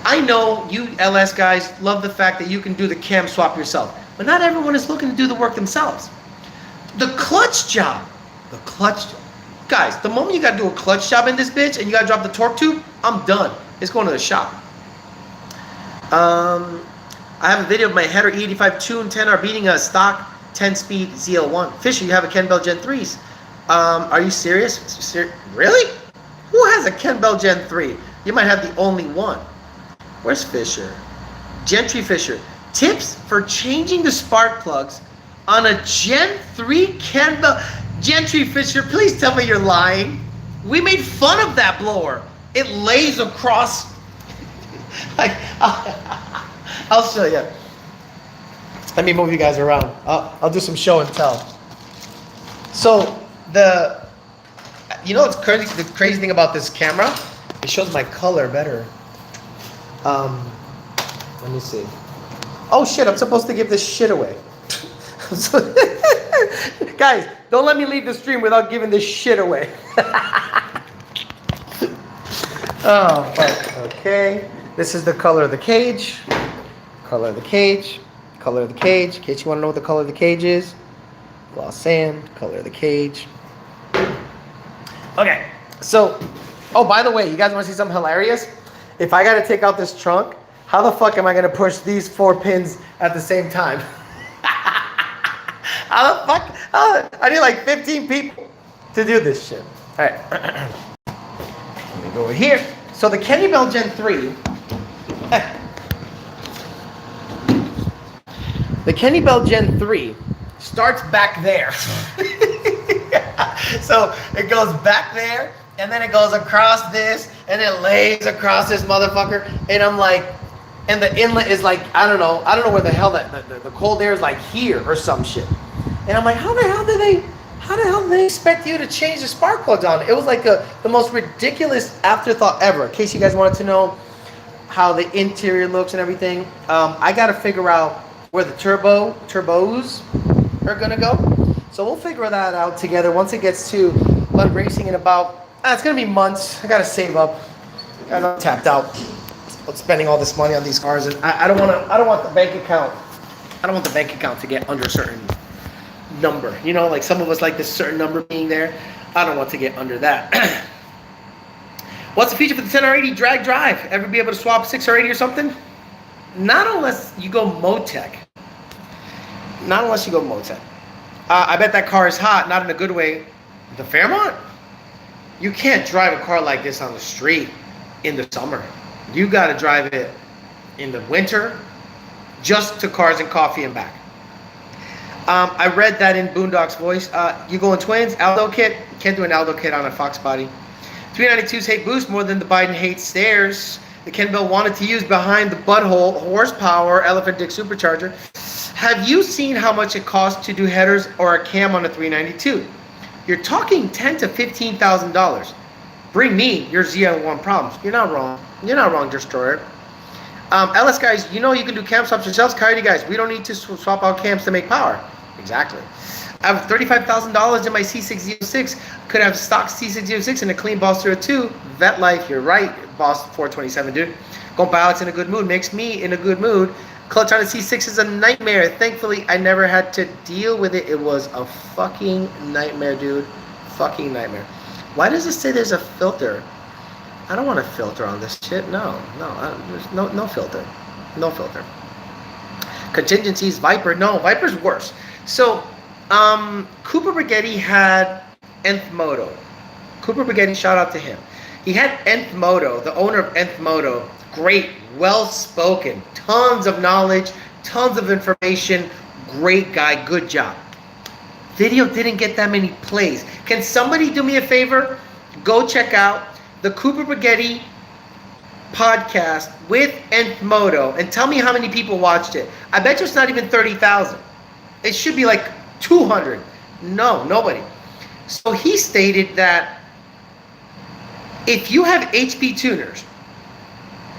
I know you LS guys love the fact that you can do the cam swap yourself. But not everyone is looking to do the work themselves. The clutch job. Guys, the moment you got to do a clutch job in this bitch and you got to drop the torque tube, I'm done. It's going to the shop. I have a video of my header E85 Tune 10R beating a stock 10-speed ZL1. Fisher, you have a Ken Bell Gen 3s. Are you serious? Really? Who has a Ken Bell Gen 3? You might have the only one. Where's Fisher? Gentry Fisher. Tips for changing the spark plugs on a Gen 3 Ken Bell. Gentry Fisher, please tell me you're lying. We made fun of that blower. It lays across. Like, I'll show you. Let me move you guys around. I'll do some show and tell. So you know what's crazy? The crazy thing about this camera, it shows my color better. Let me see. Oh shit! I'm supposed to give this shit away. Guys, don't let me leave the stream without giving this shit away. Oh fuck. Okay. This is the color of the cage. Color of the cage. Color of the cage. In case you want to know what the color of the cage is. Gloss sand. Color of the cage. Okay. So, oh, by the way, you guys want to see something hilarious? If I got to take out this trunk, how the fuck am I going to push these 4 pins at the same time? How the fuck? I need like 15 people to do this shit. All right. Let me go over here. So the Kenny Bell Gen 3. The Kenny Bell Gen 3 starts back there. So it goes back there, and then it goes across this, and it lays across this motherfucker. And I'm like, and the inlet is like, I don't know where the hell the cold air is, like here or some shit. And I'm like, how the hell did they expect you to change the spark plugs on? It was like the most ridiculous afterthought ever. In case you guys wanted to know how the interior looks and everything, I got to figure out where the turbos are gonna go. So we'll figure that out together once it gets to Lund Racing in about. It's gonna be months. I gotta save up. I'm tapped out. Spending all this money on these cars, and I don't want the bank account. I don't want the bank account to get under a certain number. You know, like some of us like this certain number being there. I don't want to get under that. What's the feature for the 10R80 drag drive? Ever be able to swap 6R80 or something? Not unless you go Motec. I bet that car is hot, not in a good way. The Fairmont? You can't drive a car like this on the street in the summer. You got to drive it in the winter, just to Cars and Coffee and back. I read that in Boondock's voice. You go in twins, Aldo kit. Can't do an Aldo kit on a Fox body. 392s hate boost more than the Biden hates stairs. The Ken Bell wanted to use behind the butthole horsepower elephant dick supercharger. Have you seen how much it costs to do headers or a cam on a 392? You're talking $10,000 to $15,000. Bring me your ZL1 problems. You're not wrong. You're not wrong, Destroyer. LS guys, you know you can do cam swaps yourselves. Coyote guys, we don't need to swap out cams to make power. Exactly. I have $35,000 in my C606. Could have stock C606 and a clean Boss 02. Vet life, you're right. Boss 427, dude. Going by Alex in a good mood makes me in a good mood. Colotron C6 is a nightmare. Thankfully, I never had to deal with it. It was a fucking nightmare, dude. Fucking nightmare. Why does it say there's a filter? I don't want a filter on this shit. No, there's no filter. No filter. Contingencies, Viper. No, Viper's worse. So, Cooper Brigetti had Nth Moto. Cooper Brigetti, shout out to him. He had Nth Moto, the owner of Nth Moto. Great, well-spoken, tons of knowledge, tons of information. Great guy, good job. Video didn't get that many plays. Can somebody do me a favor? Go check out the Cooper Brigetti podcast with Nth Moto and tell me how many people watched it. I bet you it's not even 30,000. It should be like 200. No, nobody. So he stated that if you have HP tuners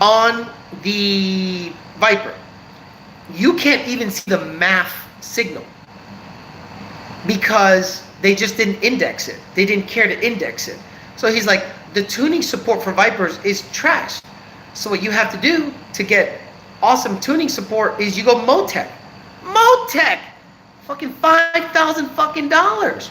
on the Viper, you can't even see the MAF signal because they just didn't index it. They didn't care to index it. So he's like, the tuning support for Vipers is trash. So what you have to do to get awesome tuning support is you go Motec. Motec! Fucking $5,000 fucking dollars.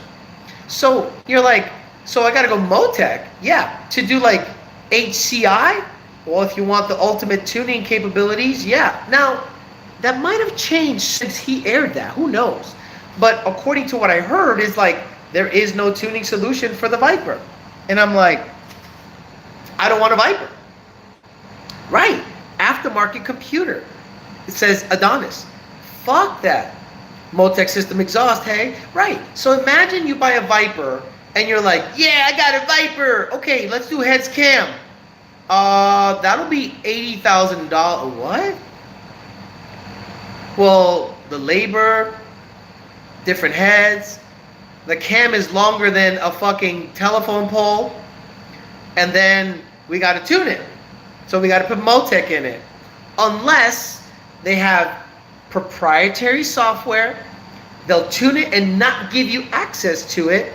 So you're like, so I gotta go Motec? Yeah. To do like HCI? Well, if you want the ultimate tuning capabilities, yeah. Now, that might have changed since he aired that. Who knows? But according to what I heard is like, there is no tuning solution for the Viper. And I'm like, I don't want a Viper. Right. Aftermarket computer. It says Adonis. Fuck that. Motec system exhaust, hey? Right. So imagine you buy a Viper and you're like, yeah, I got a Viper. Okay, let's do heads cam. That'll be $80,000. What? Well, the labor, different heads. The cam is longer than a fucking telephone pole. And then we got to tune it. So we got to put Motec in it. Unless they have proprietary software, they'll tune it and not give you access to it.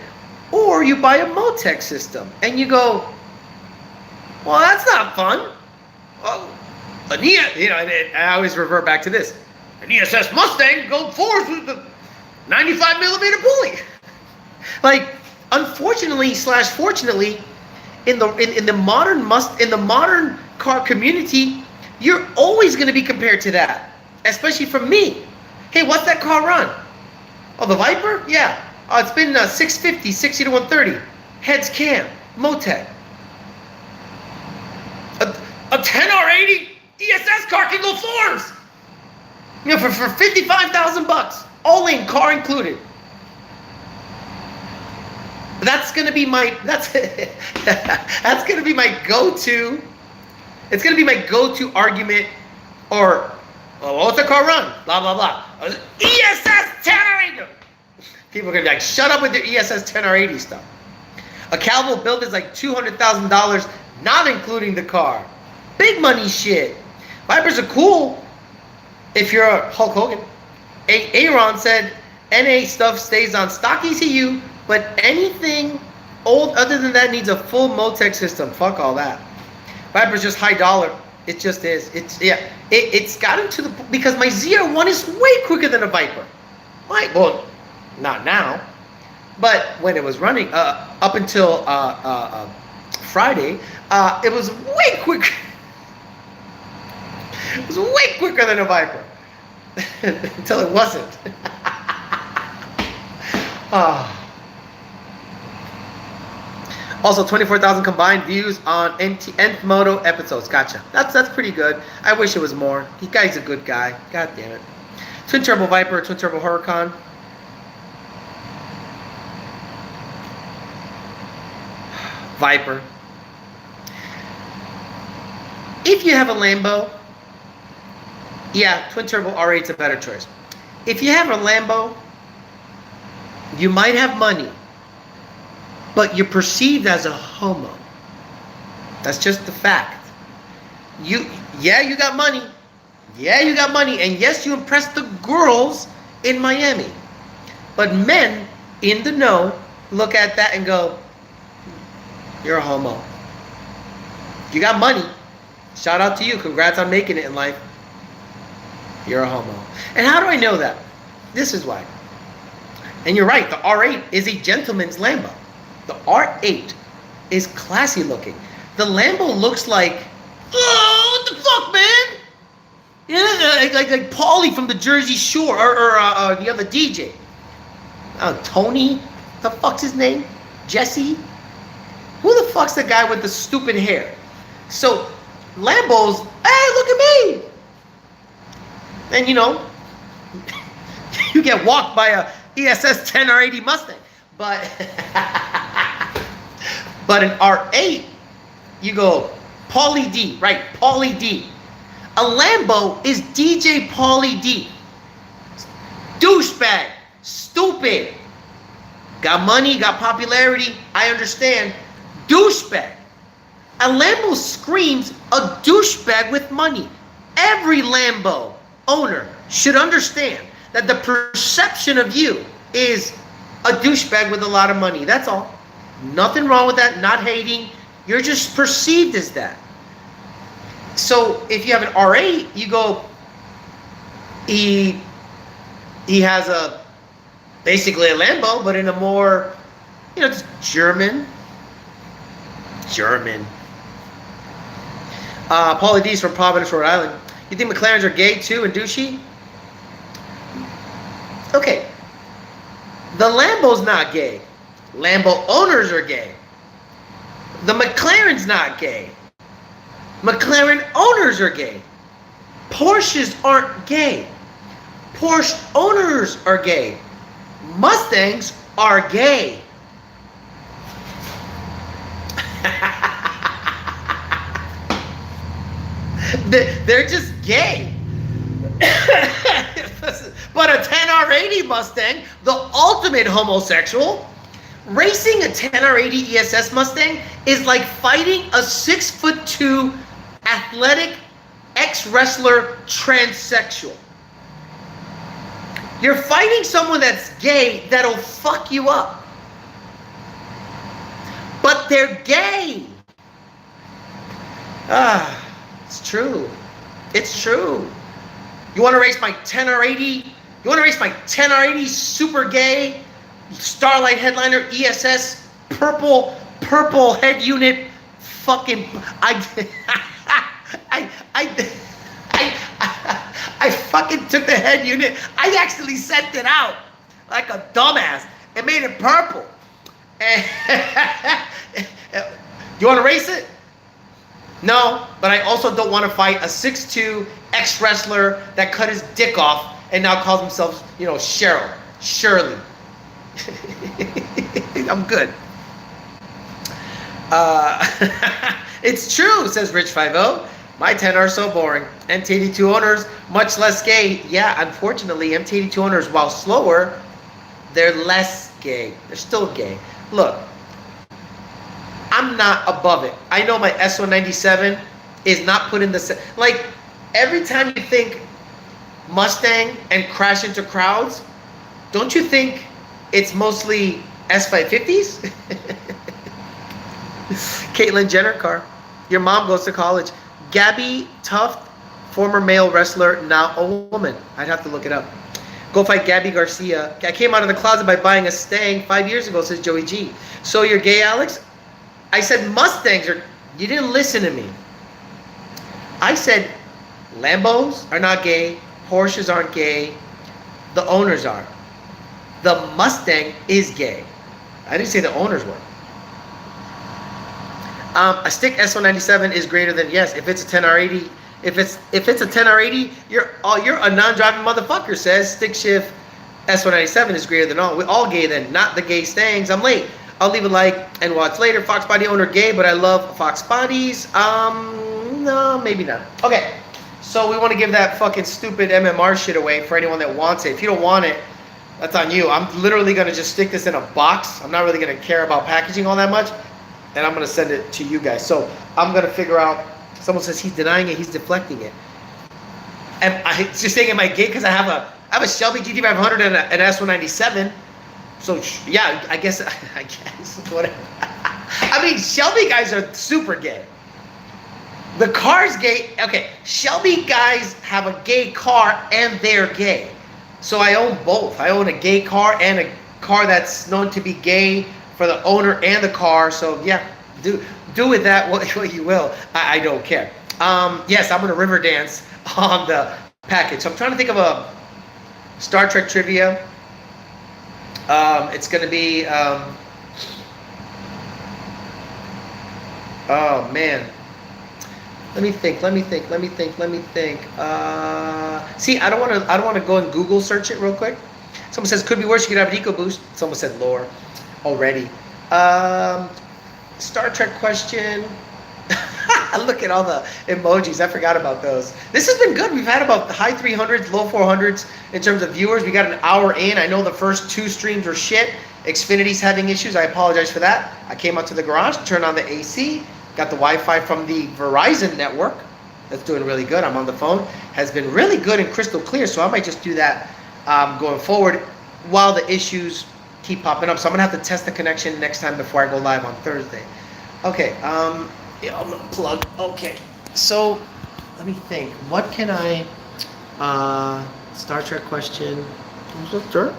Or you buy a Motec system. And you go, well, that's not fun. Well, I always revert back to this. An ESS Mustang Gold 4s with the 95 millimeter pulley. Like, unfortunately / fortunately, in the modern car community, you're always going to be compared to that, especially from me. Hey, what's that car run? Oh, the Viper? Yeah. It's been 650, 60 to 130. Heads cam, Motec. A 10R80 ESS car can go 4s. You know, for $55,000, all in, car included. That's gonna be my that's gonna be my go-to. It's gonna be my go-to argument. Or, oh, what's the car run? Blah blah blah. ESS 10R80. People are gonna be like, shut up with your ESS 10R80 stuff. A Calvo build is like $200,000, not including the car. Big money shit. Vipers are cool if you're a Hulk Hogan. Aaron said NA stuff stays on stock ECU, but anything old other than that needs a full Motec system. Fuck all that. Viper's just high dollar. It just is. It's gotten to the, because my ZR1 is way quicker than a Viper. Well, not now, but when it was running up until Friday, it was way quicker. It was way quicker than a Viper until it wasn't. Also, 24,000 combined views on Nth Moto episodes. Gotcha. That's pretty good. I wish it was more. The guy's a good guy. God damn it. Twin turbo Viper, twin turbo Huracan. Viper. If you have a Lambo, yeah, twin turbo R8 is a better choice. If you have a Lambo, you might have money, but you're perceived as a homo. That's just the fact. You got money. Yeah, you got money. And yes, you impress the girls in Miami. But men in the know look at that and go, you're a homo. You got money. Shout out to you. Congrats on making it in life. You're a homo. And how do I know that? This is why. And you're right, the R8 is a gentleman's Lambo. The R8 is classy looking. The Lambo looks like, oh, what the fuck, man? Yeah, like Paulie from the Jersey Shore, or the other DJ. Tony, the fuck's his name? Jesse? Who the fuck's the guy with the stupid hair? So, Lambos, hey, look at me! And you know, you get walked by a ESS 10R80 Mustang. But an R8, you go, Paulie D, right? Paulie D. A Lambo is DJ Paulie D. Douchebag. Stupid. Got money, got popularity. I understand. Douchebag. A Lambo screams a douchebag with money. Every Lambo owner should understand that the perception of you is a douchebag with a lot of money. That's all. Nothing wrong with that. Not hating. You're just perceived as that. So if you have an R8, you go, he has basically a Lambo, but in a more, just German. Paulie D's from Providence, Rhode Island. You think McLarens are gay too and douchey? Okay. The Lambo's not gay. Lambo owners are gay. The McLaren's not gay. McLaren owners are gay. Porsches aren't gay. Porsche owners are gay. Mustangs are gay. They're just gay. But a 10R80 Mustang, the ultimate homosexual, racing a 10R80 ESS Mustang is like fighting a 6'2" athletic ex-wrestler transsexual. You're fighting someone that's gay that'll fuck you up. But they're gay. It's true. It's true. You want to race my 10R80? You want to race my 10R80 super gay Starlight headliner ESS purple head unit fucking I fucking took the head unit. I actually sent it out like a dumbass and made it purple. And you want to race it? No, but I also don't want to fight a 6'2" ex-wrestler that cut his dick off and now calls himself, Shirley. I'm good. It's true, says Rich50. My 10 are so boring. MT82 owners, much less gay. Yeah, unfortunately, MT82 owners, while slower, they're less gay. They're still gay. Look, I'm not above it. I know my S197 is not put in the... Like, every time you think Mustang and crash into crowds, don't you think it's mostly S550s? Caitlyn Jenner car. Your mom goes to college. Gabby Tuft, former male wrestler, now a woman. I'd have to look it up. Go fight Gabby Garcia. I came out of the closet by buying a Stang 5 years ago, says Joey G. So you're gay, Alex? I said Mustangs are... You didn't listen to me. I said Lambos are not gay. Porsches aren't gay. The owners are. The Mustang is gay. I didn't say the owners were. A stick S197 is greater than, yes, if it's a 10R80. If it's a 10R80, you're a non-driving motherfucker, says stick shift S197 is greater than all. We're all gay then, not the gay Stangs. I'm late. I'll leave a like and watch later. Fox body owner gay, but I love Fox bodies. No, maybe not. Okay, so we want to give that fucking stupid MMR shit away for anyone that wants it. If you don't want it, that's on you. I'm literally going to just stick this in a box. I'm not really going to care about packaging all that much. And I'm going to send it to you guys. So I'm going to figure out, someone says he's denying it, he's deflecting it. And it's just saying, am I gay because I have a Shelby GT500 and an S197. So yeah, I guess, whatever. I mean, Shelby guys are super gay. The car's gay. Okay, Shelby guys have a gay car and they're gay. So I own both. I own a gay car and a car that's known to be gay for the owner and the car. So yeah, do with that what you will. I don't care. Yes, I'm gonna river dance on the package. So I'm trying to think of a Star Trek trivia. It's gonna be. Oh man. Let me think. See, I don't want to go and Google search it real quick. Someone says could be worse. You could have an EcoBoost. Someone said lore already. Star Trek question. Look at all the emojis. I forgot about those. This has been good. We've had about high 300s, low 400s in terms of viewers. We got an hour in. I know the first 2 streams were shit. Xfinity's having issues. I apologize for that. I came out to the garage, turned on the AC, got the Wi-Fi from the Verizon network. That's doing really good. I'm on the phone. Has been really good and crystal clear. So I might just do that going forward while the issues keep popping up. So I'm going to have to test the connection next time before I go live on Thursday. Okay. Yeah, I'm gonna plug. Okay, so let me think. What can I? Star Trek question. Is that dirt?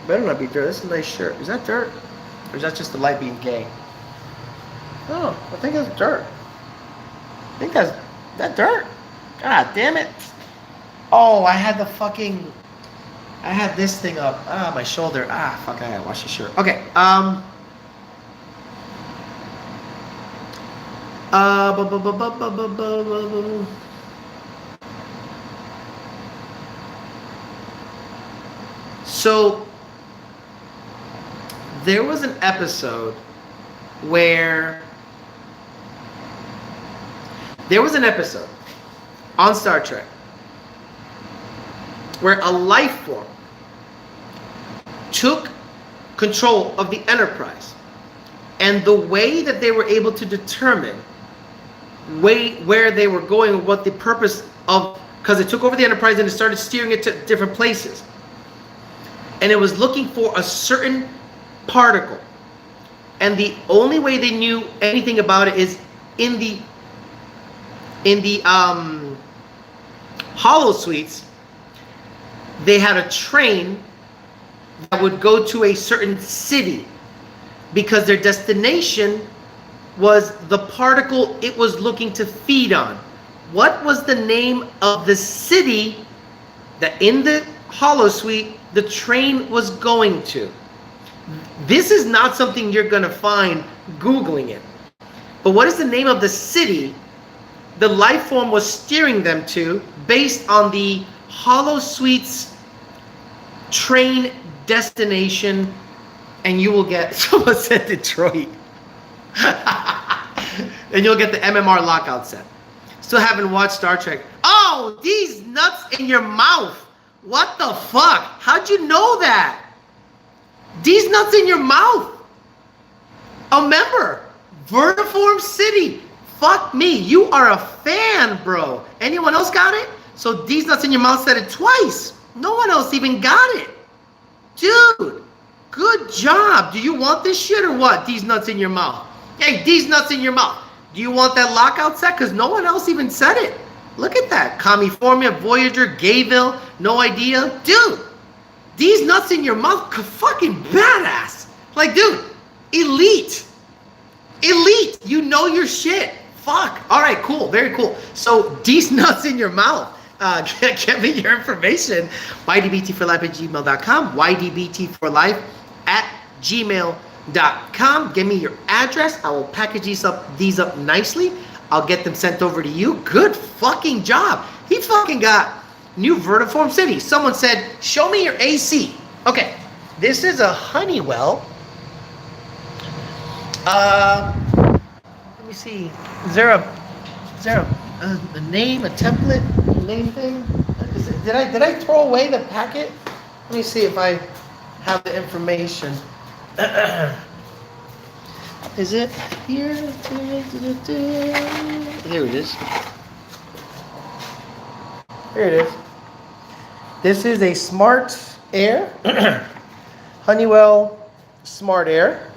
Better not be dirt. That's a nice shirt. Is that dirt, or is that just the light being gay? Oh, I think that's dirt. I think that's that dirt. God damn it! Oh, I had this thing up. My shoulder. Fuck! I gotta wash the shirt. Okay. So there was an episode on Star Trek where a life form took control of the Enterprise, and the way that they were able to determine where they were going, what the purpose of, because it took over the Enterprise and it started steering it to different places, and it was looking for a certain particle, and the only way they knew anything about it is in the hollow suites. They had a train that would go to a certain city because their destination was the particle it was looking to feed on. What was the name of the city that in the hollow suite the train was going to? This is not something you're going to find Googling it. But what is the name of the city the life form was steering them to based on the hollow suite's train destination? And you will get, someone said Detroit. And you'll get the MMR lockout set. Still haven't watched Star Trek. Oh, these nuts in your mouth. What the fuck? How'd you know that? These nuts in your mouth. A member. Vertiform City. Fuck me. You are a fan, bro. Anyone else got it? So these nuts in your mouth said it twice. No one else even got it. Dude. Good job. Do you want this shit or what? These nuts in your mouth. Hey, these nuts in your mouth. Do you want that lockout set? Because no one else even said it. Look at that. California, Voyager, Gayville, no idea. Dude, these nuts in your mouth, fucking badass. Like, dude, elite. Elite. You know your shit. Fuck. All right, cool. Very cool. So, these nuts in your mouth. Get me your information. ydbtforlife@gmail.com. ydbtforlife@gmail.com. Give me your address. I will package these up nicely. I'll get them sent over to you. Good fucking job. He fucking got new vertiform city. Someone said, show me your AC. Okay. This is a Honeywell. Let me see. Is there a name, a template, name thing? Did I throw away the packet? Let me see if I have the information. Is it here? Here it is. Here it is. This is a Smart Air. Honeywell Smart Air.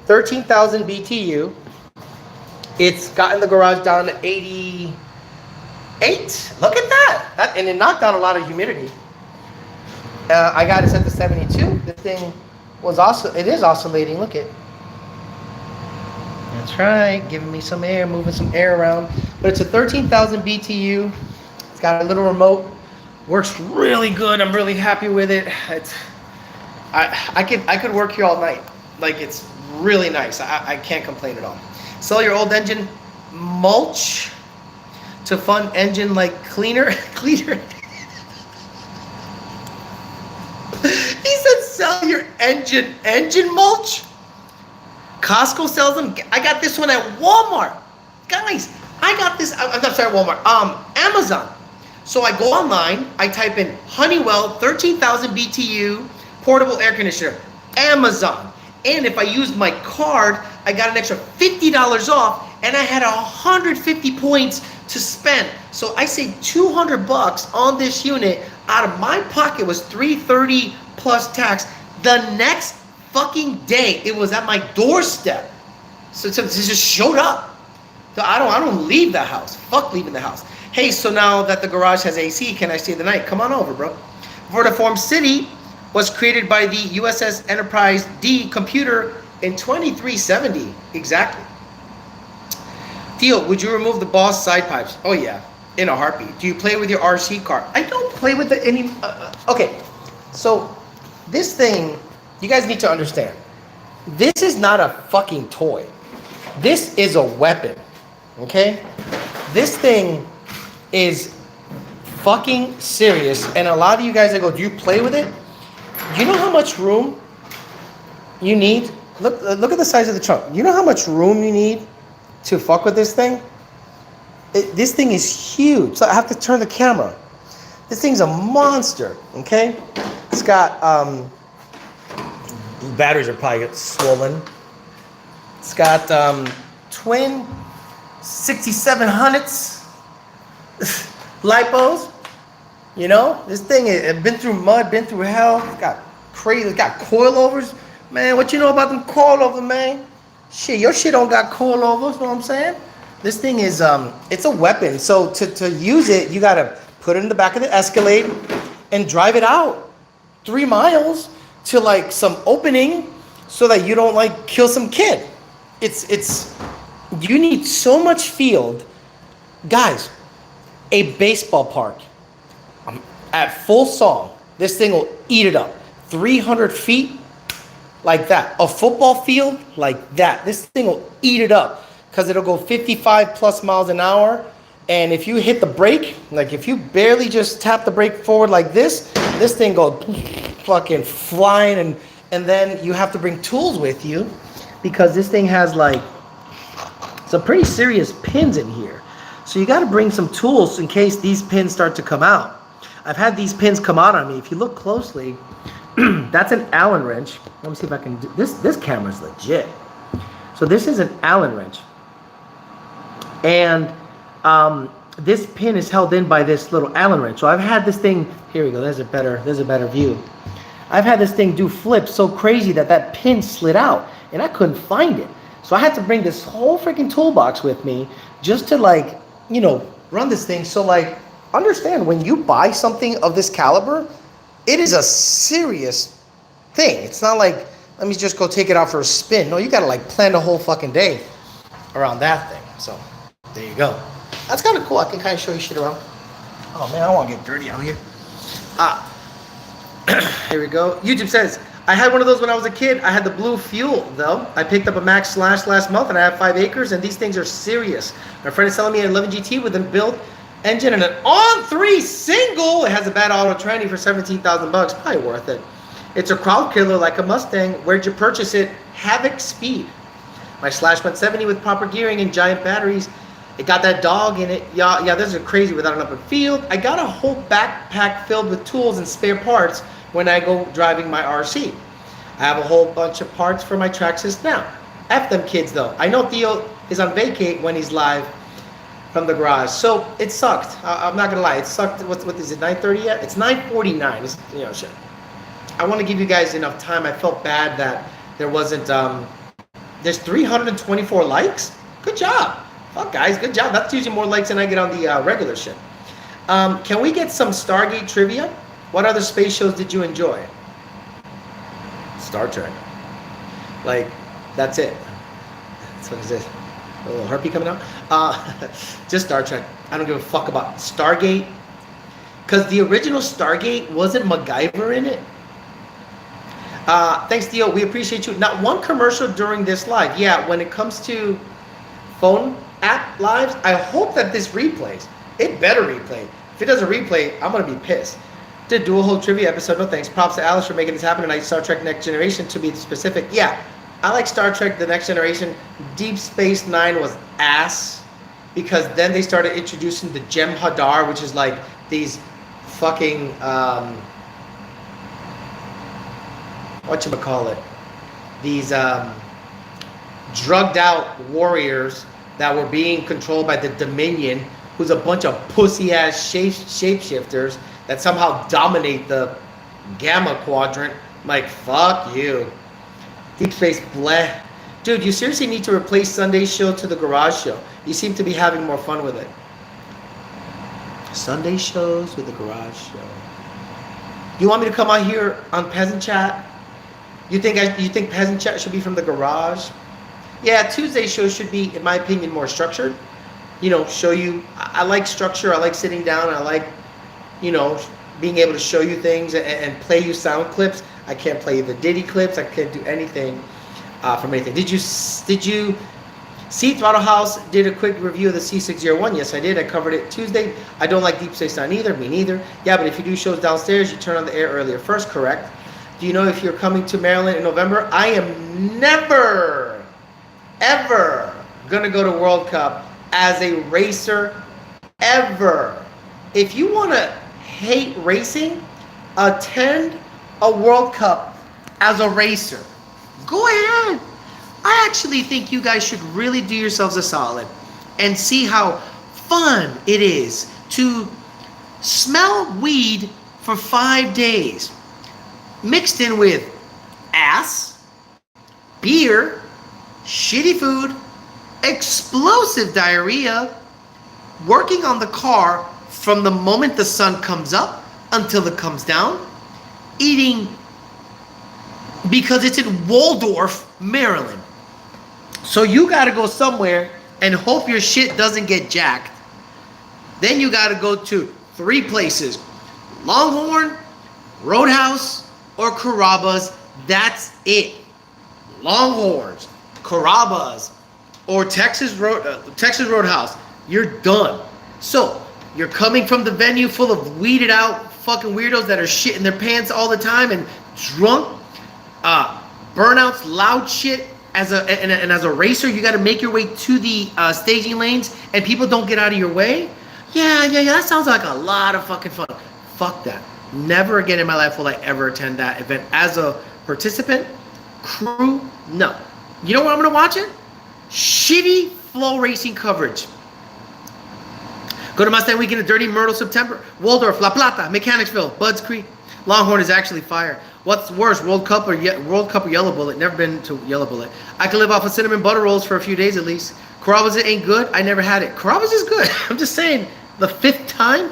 13,000 BTU. It's gotten the garage down to 88. Look at that. And it knocked down a lot of humidity. I got it set to 72. This thing it is oscillating. Look at. That's right. Giving me some air, moving some air around. But it's a 13,000 BTU. It's got a little remote. Works really good. I'm really happy with it. I could work here all night. Like, it's really nice. I can't complain at all. Sell your old engine, mulch to fund engine like cleaner. He said sell your engine mulch. Costco sells them. I got this one at Walmart. Guys, I got this. I'm sorry, Walmart. Amazon. So I go online. I type in Honeywell 13,000 BTU portable air conditioner. Amazon. And if I used my card, I got an extra $50 off, and I had 150 points to spend. So I saved $200 on this unit. Out of my pocket was $330 plus tax. The next fucking day, it was at my doorstep. So it just showed up. So I don't leave the house. Fuck leaving the house. Hey, so now that the garage has AC, can I stay the night? Come on over, bro. Vertiform City was created by the USS Enterprise D computer in 2370. Exactly. Theo, would you remove the Boss side pipes? Oh yeah, in a heartbeat. Do you play with your RC car? I don't play with it any. Okay, so this thing, you guys need to understand. This is not a fucking toy. This is a weapon. Okay? This thing is fucking serious. And a lot of you guys that go, do you play with it? You know how much room you need? Look at the size of the trunk. You know how much room you need to fuck with this thing? This thing is huge. So I have to turn the camera. This thing's a monster, okay? It's got, batteries are probably swollen. It's got twin 6700s lipos. You know, this thing has been through mud, been through hell. It's got crazy, it's got coilovers. Man, what you know about them coilovers, man? Shit, your shit don't got coilovers, you know what I'm saying? This thing is, it's a weapon. So to use it, you gotta put it in the back of the Escalade and drive it out 3 miles to like some opening so that you don't like kill some kid. You need so much field. Guys, a baseball park at full song, this thing will eat it up. 300 feet, like that. A football field, like that. This thing will eat it up because it'll go 55 plus miles an hour. And if you hit the brake, like if you barely just tap the brake forward like this thing goes fucking flying. And then you have to bring tools with you because this thing has like some pretty serious pins in here. So you got to bring some tools in case these pins start to come out. I've had these pins come out on me. If you look closely, that's an Allen wrench. Let me see if I can do this. This camera's legit. So this is an Allen wrench. And this pin is held in by this little Allen wrench. So I've had this thing, here we go, there's a better view. I've had this thing do flips so crazy that pin slid out and I couldn't find it. So I had to bring this whole freaking toolbox with me just to like, you know, run this thing. So like, understand when you buy something of this caliber, it is a serious thing. It's not like, let me just go take it out for a spin. No, you gotta like plan the whole fucking day around that thing. So there you go. That's kind of cool. I can kind of show you shit around. Oh man, I don't want to get dirty out here. Here we go. YouTube says, I had one of those when I was a kid. I had the blue fuel though. I picked up a Max Slash last month and I have 5 acres and these things are serious. My friend is selling me an 11 GT with a built engine and an on-3 single. It has a bad auto tranny for $17,000. Probably worth it. It's a crowd killer like a Mustang. Where'd you purchase it? Havoc Speed. My Slash went 70 with proper gearing and giant batteries. It got that dog in it. Yeah, this is crazy without an open field. I got a whole backpack filled with tools and spare parts when I go driving my RC. I have a whole bunch of parts for my Traxxas now. F them kids though. I know Theo is on vacate when he's live from the garage. So it sucked. I'm not gonna lie, it sucked. What is it, 9:30 yet? It's 9:49. It's, you know, shit. I want to give you guys enough time. I felt bad that there wasn't, there's 324 likes. Good job. Fuck, guys, good job. That's usually more likes than I get on the regular shit. Can we get some Stargate trivia? What other space shows did you enjoy? Star Trek. Like, that's it. That's what is this? A little herpy coming out? Just Star Trek. I don't give a fuck about Stargate. Because the original Stargate, wasn't MacGyver in it? Thanks, Theo. We appreciate you. Not one commercial during this live. Yeah, when it comes to phone app lives, I hope that this replays. It better replay. If it doesn't replay, I'm going to be pissed. Did do a whole trivia episode. No thanks. Props to Alice for making this happen tonight. Star Trek Next Generation, to be specific. Yeah, I like Star Trek The Next Generation. Deep Space Nine was ass. Because then they started introducing the Jem'Hadar, which is like these fucking... whatchamacallit, these drugged out warriors that were being controlled by the Dominion, who's a bunch of pussy ass shapeshifters that somehow dominate the Gamma Quadrant. I'm like, fuck you. Deep Space, bleh. Dude, you seriously need to replace Sunday's show to the Garage Show. You seem to be having more fun with it. Sunday shows with the Garage Show. You want me to come out here on Peasant Chat? You think Peasant Chat should be from the garage? Yeah, Tuesday shows should be, in my opinion, more structured. You know, show you. I like structure. I like sitting down. I like, you know, being able to show you things and play you sound clips. I can't play the Diddy clips. I can't do anything from anything. Did you see Throttle House did a quick review of the C601? Yes, I did. I covered it Tuesday. I don't like Deep Space Nine either. Me neither. Yeah, but if you do shows downstairs, you turn on the air earlier first. Correct. Do you know if you're coming to Maryland in November? I am never, ever going to go to World Cup as a racer, ever. If you want to hate racing, attend a World Cup as a racer. Go ahead. I actually think you guys should really do yourselves a solid and see how fun it is to smell weed for 5 days. Mixed in with ass, beer, shitty food, explosive diarrhea, working on the car from the moment the sun comes up until it comes down, eating because it's in Waldorf, Maryland. So you got to go somewhere and hope your shit doesn't get jacked. Then you got to go to 3 places: Longhorn, Roadhouse, or Carrabba's. That's it. Longhorns, Carrabba's, or Texas Roadhouse. You're done. So you're coming from the venue full of weeded out fucking weirdos that are shitting their pants all the time and drunk, burnouts, loud shit. As a racer, you got to make your way to the staging lanes, and people don't get out of your way. Yeah. That sounds like a lot of fucking fun. Fuck that. Never again in my life will I ever attend that event as a participant. Crew, no. You know what I'm going to watch it? Shitty flow racing coverage. Go to Mustang Weekend in Dirty Myrtle, September. Waldorf, La Plata, Mechanicsville, Budds Creek. Longhorn is actually fire. What's worse, World Cup or Yellow Bullet? Never been to Yellow Bullet. I can live off of cinnamon butter rolls for a few days at least. Carrabba's ain't good. I never had it. Carrabba's is good. I'm just saying, the 5th time,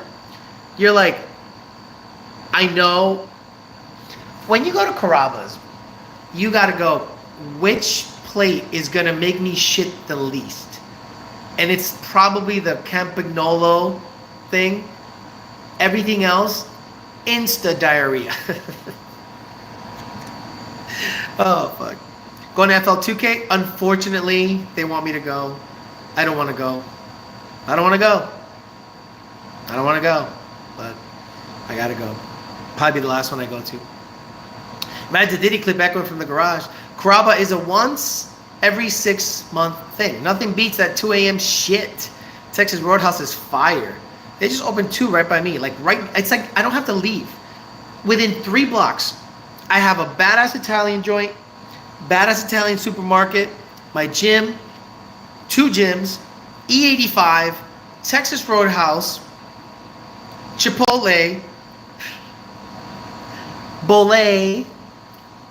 you're like, I know. When you go to Carrabba's, you got to go, which plate is going to make me shit the least? And it's probably the Campagnolo thing. Everything else, insta diarrhea. Oh, fuck. Going to FL2K? Unfortunately, they want me to go. I don't want to go. I don't want to go. But I got to go. Probably be the last one I go to. Imagine the Diddy clip echoing from the garage. Carrabba is a once every 6 month thing. Nothing beats that 2 a.m. shit. Texas Roadhouse is fire. They just opened 2 right by me. It's like I don't have to leave. Within 3 blocks, I have a badass Italian joint, badass Italian supermarket, my gym, 2 gyms, E85, Texas Roadhouse, Chipotle, Bolé,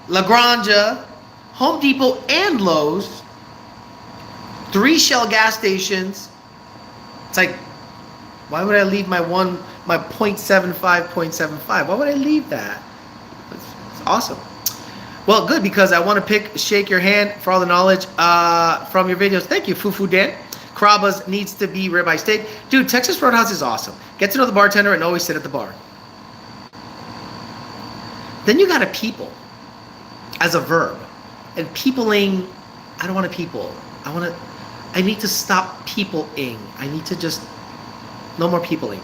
La Granja, Home Depot, and Lowe's. 3 Shell gas stations. It's like, why would I leave my .75, .75? Why would I leave that? It's awesome. Well, good, because I want to shake your hand for all the knowledge from your videos. Thank you, Fufu Dan. Carrabba's needs to be ribeye steak. Dude, Texas Roadhouse is awesome. Get to know the bartender and always sit at the bar. Then you got to people as a verb. And peopling, I don't want to people. I need to stop peopling. I need to just, no more peopling.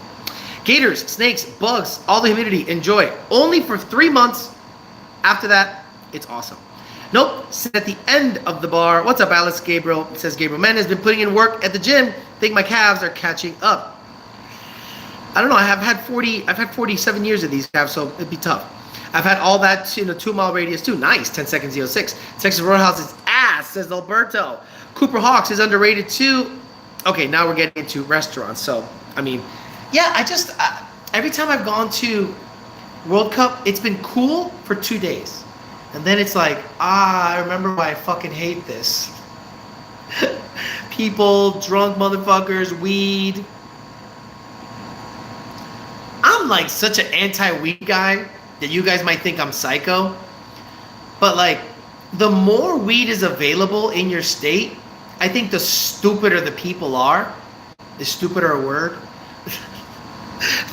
Gators, snakes, bugs, all the humidity, enjoy. Only for 3 months. After that, it's awesome. Nope, sit at the end of the bar. What's up, Alice? Gabriel, says Gabriel. Man has been putting in work at the gym. Think my calves are catching up. I don't know, I've had 47 years of these calves, so it'd be tough. I've had all that in a 2-mile radius too. Nice, 10 seconds, 06. Texas Roadhouse is ass, says Alberto. Cooper Hawks is underrated too. Okay, now we're getting into restaurants. So, I mean, yeah, every time I've gone to World Cup, it's been cool for 2 days. And then it's like, I remember why I fucking hate this. People, drunk motherfuckers, weed. I'm like such an anti-weed guy that you guys might think I'm psycho. But like, the more weed is available in your state, I think the stupider the people are. Is stupider a word?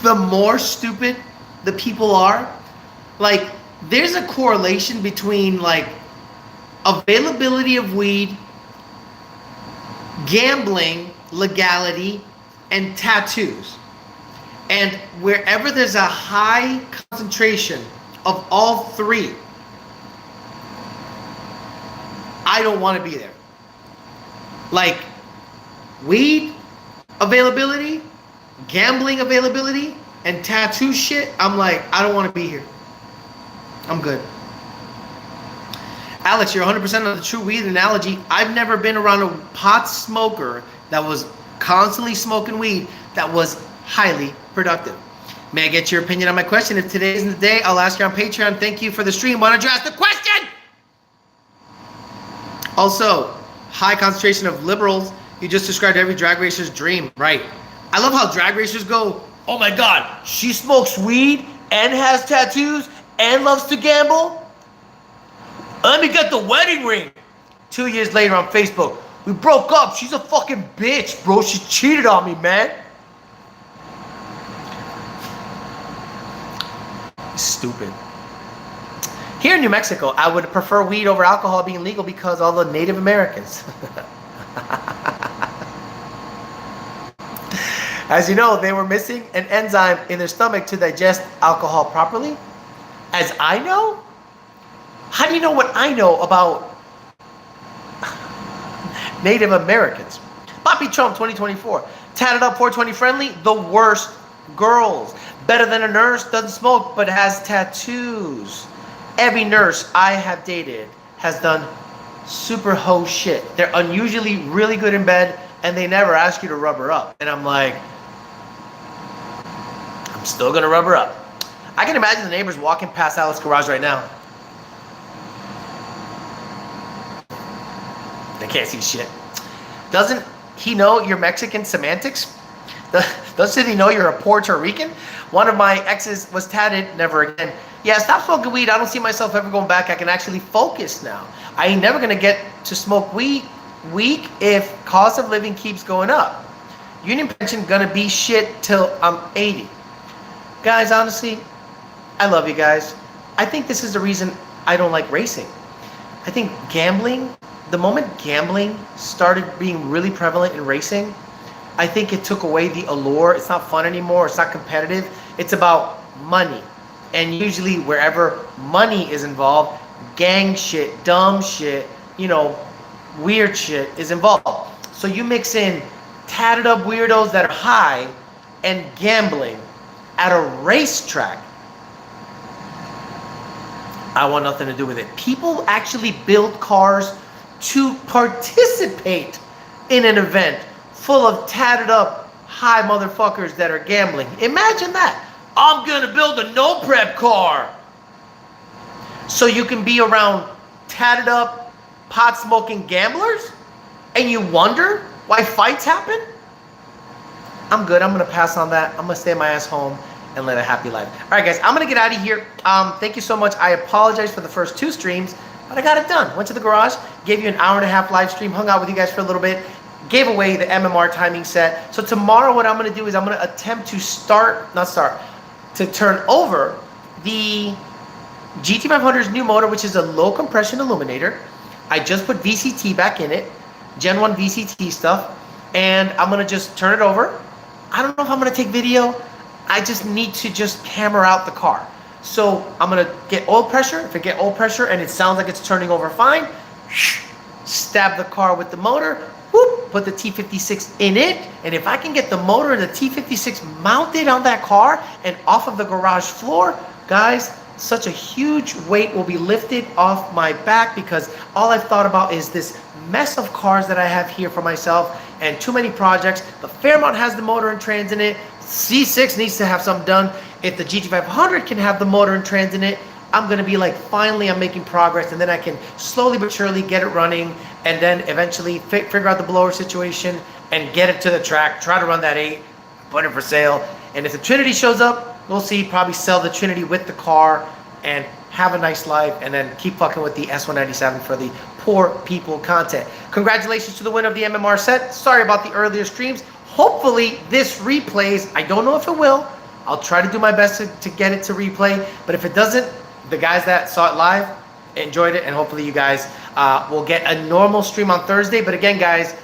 The more stupid the people are. Like, there's a correlation between like availability of weed, gambling, legality, and tattoos. And wherever there's a high concentration of all three, I don't want to be there. Like, weed availability, gambling availability, and tattoo shit, I'm like, I don't want to be here. I'm good. Alex, you're 100% on the true weed analogy. I've never been around a pot smoker that was constantly smoking weed that was highly productive. May I get your opinion on my question? If today isn't the day, I'll ask you on Patreon. Thank you for the stream. Why don't you ask the question? Also, high concentration of liberals. You just described every drag racer's dream. Right. I love how drag racers go, oh my God, she smokes weed and has tattoos and loves to gamble? Let me get the wedding ring. 2 years later on Facebook, we broke up. She's a fucking bitch, bro. She cheated on me, man. Stupid. Here in New Mexico, I would prefer weed over alcohol being legal because all the Native Americans. As you know, they were missing an enzyme in their stomach to digest alcohol properly. As I know? How do you know what I know about Native Americans? Poppy Trump 2024. Tatted up 420 friendly, the worst girls. Better than a nurse, doesn't smoke, but has tattoos. Every nurse I have dated has done super hoe shit. They're unusually really good in bed, and they never ask you to rub her up. And I'm like, I'm still gonna rub her up. I can imagine the neighbors walking past Alex's garage right now. They can't see shit. Doesn't he know your Mexican semantics? Doesn't he know you're a Puerto Rican? One of my exes was tatted, never again. Yeah, stop smoking weed. I don't see myself ever going back. I can actually focus now. I ain't never gonna get to smoke weed if cost of living keeps going up. Union pension gonna be shit till I'm 80. Guys, honestly, I love you guys. I think this is the reason I don't like racing. I think gambling, the moment gambling started being really prevalent in racing, I think it took away the allure. It's not fun anymore. It's not competitive. It's about money. And usually wherever money is involved, gang shit, dumb shit, you know, weird shit is involved. So you mix in tatted up weirdos that are high and gambling at a racetrack. I want nothing to do with it. People actually build cars to participate in an event full of tatted up high motherfuckers that are gambling. Imagine that. I'm gonna build a no prep car so you can be around tatted up pot smoking gamblers. and you wonder why fights happen, I'm good. I'm going to pass on that. I'm going to stay my ass home and live a happy life. All right, guys, I'm going to get out of here. Thank you so much. I apologize for the first 2 streams, but I got it done. Went to the garage, gave you an hour-and-a-half live stream, hung out with you guys for a little bit, gave away the MMR timing set. So tomorrow what I'm going to do is I'm going to attempt to turn over the GT500's new motor, which is a low compression illuminator. I just put VCT back in it, Gen 1 VCT stuff, and I'm going to just turn it over. I don't know if I'm going to take video. I just need to just hammer out the car. So I'm going to get oil pressure. If I get oil pressure and it sounds like it's turning over fine, stab the car with the motor, whoop, put the T56 in it. And if I can get the motor and the T56 mounted on that car and off of the garage floor, guys, such a huge weight will be lifted off my back, because all I've thought about is this mess of cars that I have here for myself and too many projects. The Fairmont has the motor and trans in it. C6 needs to have something done. If the GT500 can have the motor and trans in it, I'm going to be like, finally I'm making progress, and then I can slowly but surely get it running, and then eventually figure out the blower situation and get it to the track, try to run that 8, put it for sale. And if the Trinity shows up, we'll see, probably sell the Trinity with the car and have a nice life, and then keep fucking with the S197 for the poor people content. Congratulations to the winner of the MMR set. Sorry about the earlier streams. Hopefully this replays. I don't know if it will. I'll try to do my best to get it to replay, but if it doesn't, the guys that saw it live enjoyed it, and hopefully you guys will get a normal stream on Thursday. But again, guys,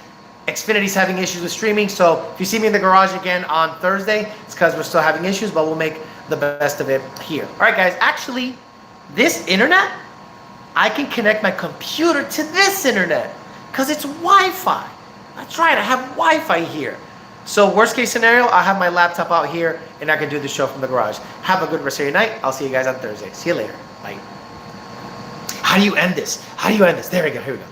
Xfinity's having issues with streaming, so if you see me in the garage again on Thursday, it's because we're still having issues, but we'll make the best of it here. All right, guys, actually, this internet, I can connect my computer to this internet because it's Wi-Fi. That's right, I have Wi-Fi here. So worst case scenario, I'll have my laptop out here and I can do the show from the garage. Have a good rest of your night. I'll see you guys on Thursday. See you later. Bye. How do you end this? How do you end this? There we go. Here we go.